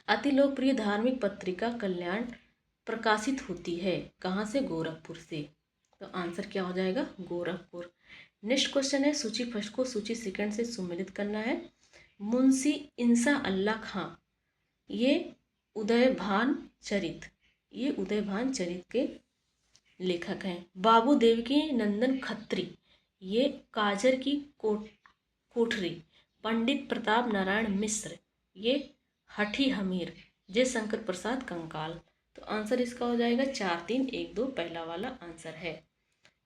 अति लोकप्रिय धार्मिक पत्रिका कल्याण प्रकाशित होती है कहाँ से? गोरखपुर से। तो आंसर क्या हो जाएगा? गोरखपुर। नेक्स्ट क्वेश्चन है सूची फर्स्ट को सूची सेकंड से सुमेलित करना है। मुंशी इंसा अल्लाह खां ये उदयभान चरित के लेखक हैं। बाबू देवकी नंदन खत्री ये काजर की कोठरी। पंडित प्रताप नारायण मिश्र ये हठी हमीर। जयशंकर प्रसाद कंकाल। तो आंसर इसका हो जाएगा 4, 3, 1, 2 पहला वाला आंसर है।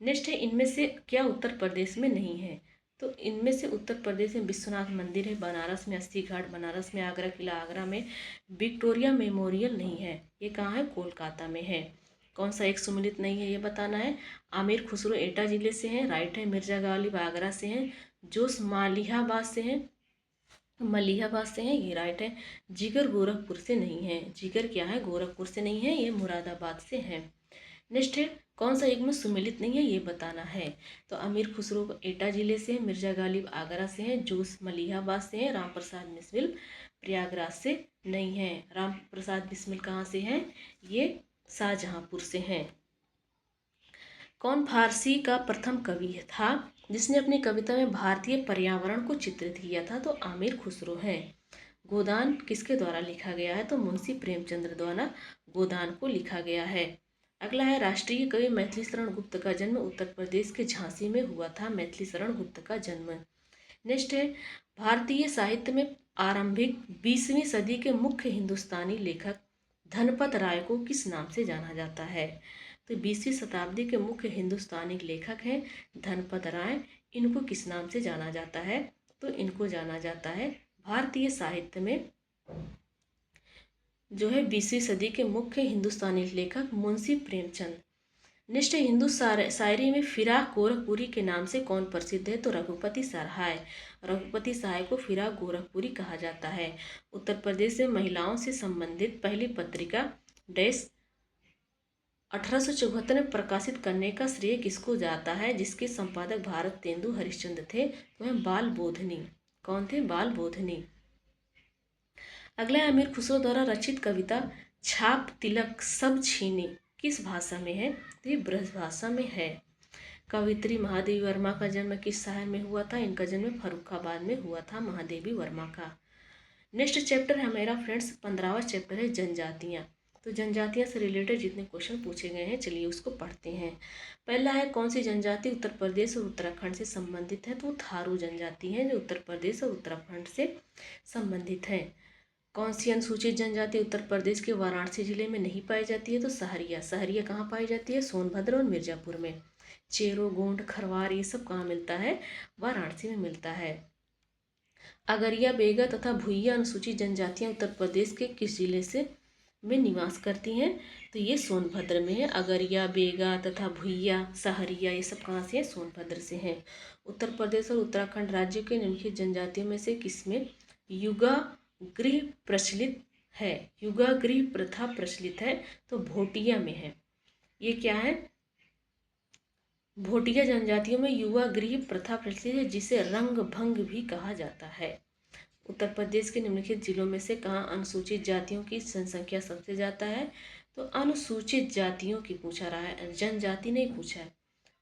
नेक्स्ट है इनमें से क्या उत्तर प्रदेश में नहीं है? तो इनमें से उत्तर प्रदेश में विश्वनाथ मंदिर है, बनारस में 80 घाट बनारस में, आगरा किला आगरा में, विक्टोरिया मेमोरियल नहीं है। ये कहाँ है? कोलकाता में है। कौन सा एक सुमेलित नहीं है ये बताना है। आमिर खुसरो एटा जिले से हैं, राइट है। मिर्जा गालिब आगरा से हैं, जोश मालिहाबाद से हैं, मलिहाबाद से हैं, ये राइट है। जिगर गोरखपुर से नहीं है। जिगर क्या है, गोरखपुर से नहीं है, ये मुरादाबाद से है। नेक्स्ट है, कौन सा युग्म सुमेलित नहीं है, ये बताना है। तो अमीर खुसरो एटा जिले से है, मिर्जा गालिब आगरा से हैं, जोश मलिहाबाद से हैं, राम प्रसाद बिस्मिल प्रयागराज से नहीं है। राम प्रसाद बिस्मिल कहाँ से हैं, ये शाहजहांपुर से हैं। कौन फारसी का प्रथम कवि था जिसने अपनी कविता में भारतीय पर्यावरण को चित्रित किया था, तो आमिर खुसरो हैं। गोदान किसके द्वारा लिखा गया है, तो मुंशी प्रेमचंद्र द्वारा गोदान को लिखा गया है। अगला है, राष्ट्रीय कवि मैथिली शरण गुप्त का जन्म उत्तर प्रदेश के झांसी में हुआ था। मैथिली शरण गुप्त का जन्म। नेक्स्ट है, भारतीय साहित्य में आरंभिक 20वीं सदी के मुख्य हिंदुस्तानी लेखक धनपत राय को किस नाम से जाना जाता है, तो 20वीं शताब्दी के मुख्य हिंदुस्तानी लेखक हैं धनपत राय। इनको किस नाम से जाना जाता है, तो इनको जाना जाता है भारतीय साहित्य में जो है 20वीं सदी के मुख्य हिंदुस्तानी लेखक मुंशी प्रेमचंद। नेक्स्ट हिंदू शायरी में फिराक गोरखपुरी के नाम से कौन प्रसिद्ध है, तो रघुपति सहाय। रघुपति सहाय को फिराक गोरखपुरी कहा जाता है। उत्तर प्रदेश में महिलाओं से संबंधित पहली पत्रिका डैश 1874 में प्रकाशित करने का श्रेय किसको जाता है, जिसके संपादक भारत तेंदु हरिश्चंद्र थे, तो वह बाल बोधनी। कौन थे, बाल बोधनी। अगला है, अमीर खुसरो द्वारा रचित कविता छाप तिलक सब छीने किस भाषा में है, तो ये ब्रज भाषा में है। कवित्री महादेवी वर्मा का जन्म किस शहर में हुआ था, इनका जन्म फर्रुखाबाद में हुआ था, महादेवी वर्मा का। नेक्स्ट चैप्टर है मेरा फ्रेंड्स 15वां चैप्टर है जनजातियाँ। तो जनजातियाँ से रिलेटेड जितने क्वेश्चन पूछे गए हैं चलिए उसको पढ़ते हैं। पहला है, कौन सी जनजाति उत्तर प्रदेश और उत्तराखंड से संबंधित है, तो थारू जनजाति है जो उत्तर प्रदेश और उत्तराखंड से संबंधित है। कौन सी अनुसूचित जनजाति उत्तर प्रदेश के वाराणसी जिले में नहीं पाई जाती है, तो सहरिया। सहरिया कहाँ पाई जाती है, सोनभद्र और मिर्जापुर में। चेरो, गोंड, खरवार ये सब कहाँ मिलता है, वाराणसी में मिलता है। अगरिया, बेगा तथा भुइया अनुसूचित जनजातियां उत्तर प्रदेश के किस जिले से में निवास करती हैं, तो ये सोनभद्र में है। अगरिया, बेगा तथा भुइया, सहरिया ये सब कहाँ से हैं, सोनभद्र से हैं। उत्तर प्रदेश और उत्तराखंड राज्यों के निम्नलिखित जनजातियों में से किसमें युगा गृह प्रचलित है, युगा गृह प्रथा प्रचलित है, तो भोटिया में है। ये क्या है, भोटिया जनजातियों में युवा गृह प्रथा प्रचलित है, जिसे रंग भंग भी कहा जाता है। उत्तर प्रदेश के निम्नलिखित जिलों में से कहाँ अनुसूचित जातियों की जनसंख्या सबसे ज़्यादा है, तो अनुसूचित जातियों की पूछा रहा है, जनजाति नहीं पूछा है,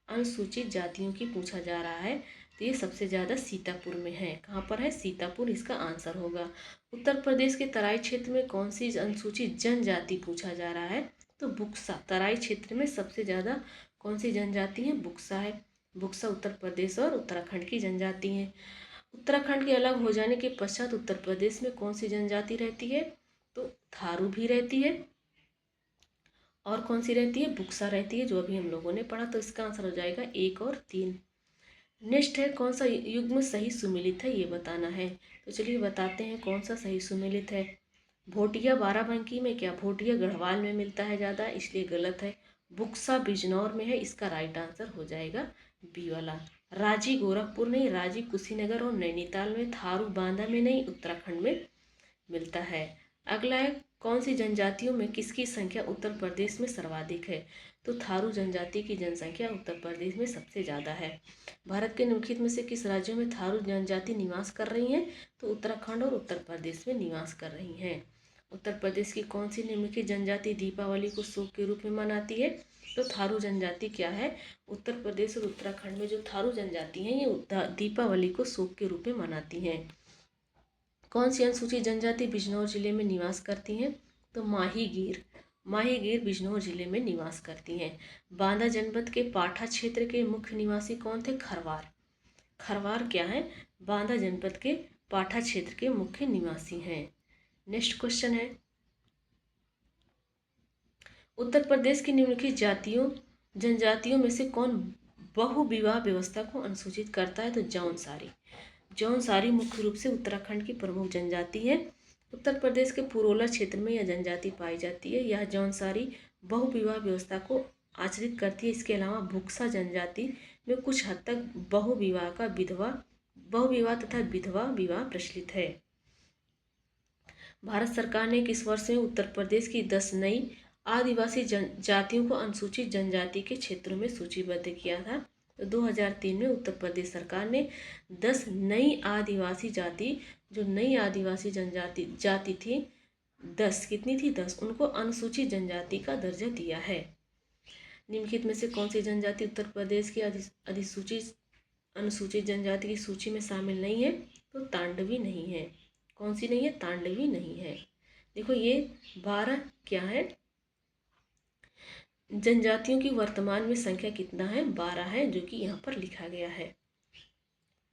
अनुसूचित जातियों की पूछा जा रहा है। तो ये सबसे ज़्यादा सीतापुर में है। कहाँ पर है, सीतापुर इसका आंसर होगा। उत्तर प्रदेश के तराई क्षेत्र में कौन सी अनुसूचित जनजाति पूछा जा रहा है, तो बुक्सा। तराई क्षेत्र में सबसे ज़्यादा कौन सी जनजाति है, बुक्सा है। बुक्सा उत्तर प्रदेश और उत्तराखंड की जनजाति है। उत्तराखंड के अलग हो जाने के पश्चात उत्तर प्रदेश में कौन सी जनजाति रहती है, तो थारू भी रहती है, और कौन सी रहती है, बुक्सा रहती है, जो अभी हम लोगों ने पढ़ा। तो इसका आंसर हो जाएगा 1 और 3। नेक्स्ट है, कौन सा युग्म सही सुमेलित है, ये बताना है। तो चलिए बताते हैं कौन सा सही सुमेलित है। भोटिया बाराबंकी में क्या, भोटिया गढ़वाल में मिलता है ज़्यादा, इसलिए गलत है। बुक्सा बिजनौर में है, इसका राइट आंसर हो जाएगा बी वाला। राजी गोरखपुर नहीं, राजी कुशीनगर और नैनीताल में, थारू बांदा में नहीं, उत्तराखंड में मिलता है। अगला है, कौन सी जनजातियों में किसकी संख्या उत्तर प्रदेश में सर्वाधिक है, तो थारू जनजाति की जनसंख्या उत्तर प्रदेश में सबसे ज़्यादा है। भारत के निम्नलिखित में से किस राज्यों में थारू जनजाति निवास कर रही हैं, तो उत्तराखंड और उत्तर प्रदेश में निवास कर रही हैं। उत्तर प्रदेश की कौन सी निम्नलिखित जनजाति दीपावली को शोक के रूप में मनाती है, तो थारू जनजाति क्या है, उत्तर प्रदेश और उत्तराखंड में जो थारू जनजाति हैं ये दीपावली को शोक के रूप में मनाती हैं। कौन सी अनुसूचित जनजाति बिजनौर जिले में निवास करती हैं, तो माहीगीर। माहीगीर बिजनौर जिले में निवास करती हैं। बांदा जनपद के पाठा क्षेत्र के मुख्य निवासी कौन थे, खरवार। खरवार क्या है, बांदा जनपद के पाठा क्षेत्र के मुख्य निवासी हैं। नेक्स्ट क्वेश्चन है, उत्तर प्रदेश की निम्नलिखित जनजातियों में से कौन बहुविवाह व्यवस्था को अनुसूचित करता है, तो जौनसारी। जौनसारी मुख्य रूप से उत्तराखंड की प्रमुख जनजाति है। उत्तर प्रदेश के पुरोला क्षेत्र में यह जनजाति पाई जाती है। यह जौनसारी बहुविवाह व्यवस्था को आचरित करती है। इसके अलावा बुक्सा जनजाति में कुछ हद तक बहुविवाह तथा विधवा विवाह प्रचलित है। भारत सरकार ने किस वर्ष में उत्तर प्रदेश की 10 नई आदिवासी जातियों को अनुसूचित जनजाति के क्षेत्रों में सूचीबद्ध किया था? तो 2003 में उत्तर प्रदेश सरकार ने 10 नई आदिवासी जाति, जो नई आदिवासी जाति थी 10, कितनी थी 10, उनको अनुसूचित जनजाति का दर्जा दिया है। निम्नलिखित में से कौन सी जनजाति उत्तर प्रदेश की अनुसूचित जनजाति की सूची में शामिल नहीं है? तो तांडवी नहीं है। कौन सी नहीं है? तांडवी नहीं है। देखो ये 12 क्या है, जनजातियों की वर्तमान में संख्या कितना है? 12 है, जो कि यहाँ पर लिखा गया है।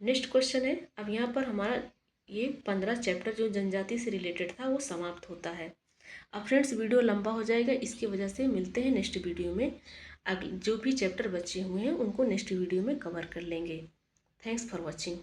नेक्स्ट क्वेश्चन है, अब यहाँ पर हमारा ये 15 चैप्टर जो जनजाति से रिलेटेड था वो समाप्त होता है। अब फ्रेंड्स वीडियो लंबा हो जाएगा, इसकी वजह से मिलते हैं नेक्स्ट वीडियो में। अगले जो भी चैप्टर बचे हुए हैं उनको नेक्स्ट वीडियो में कवर कर लेंगे। Thanks for watching.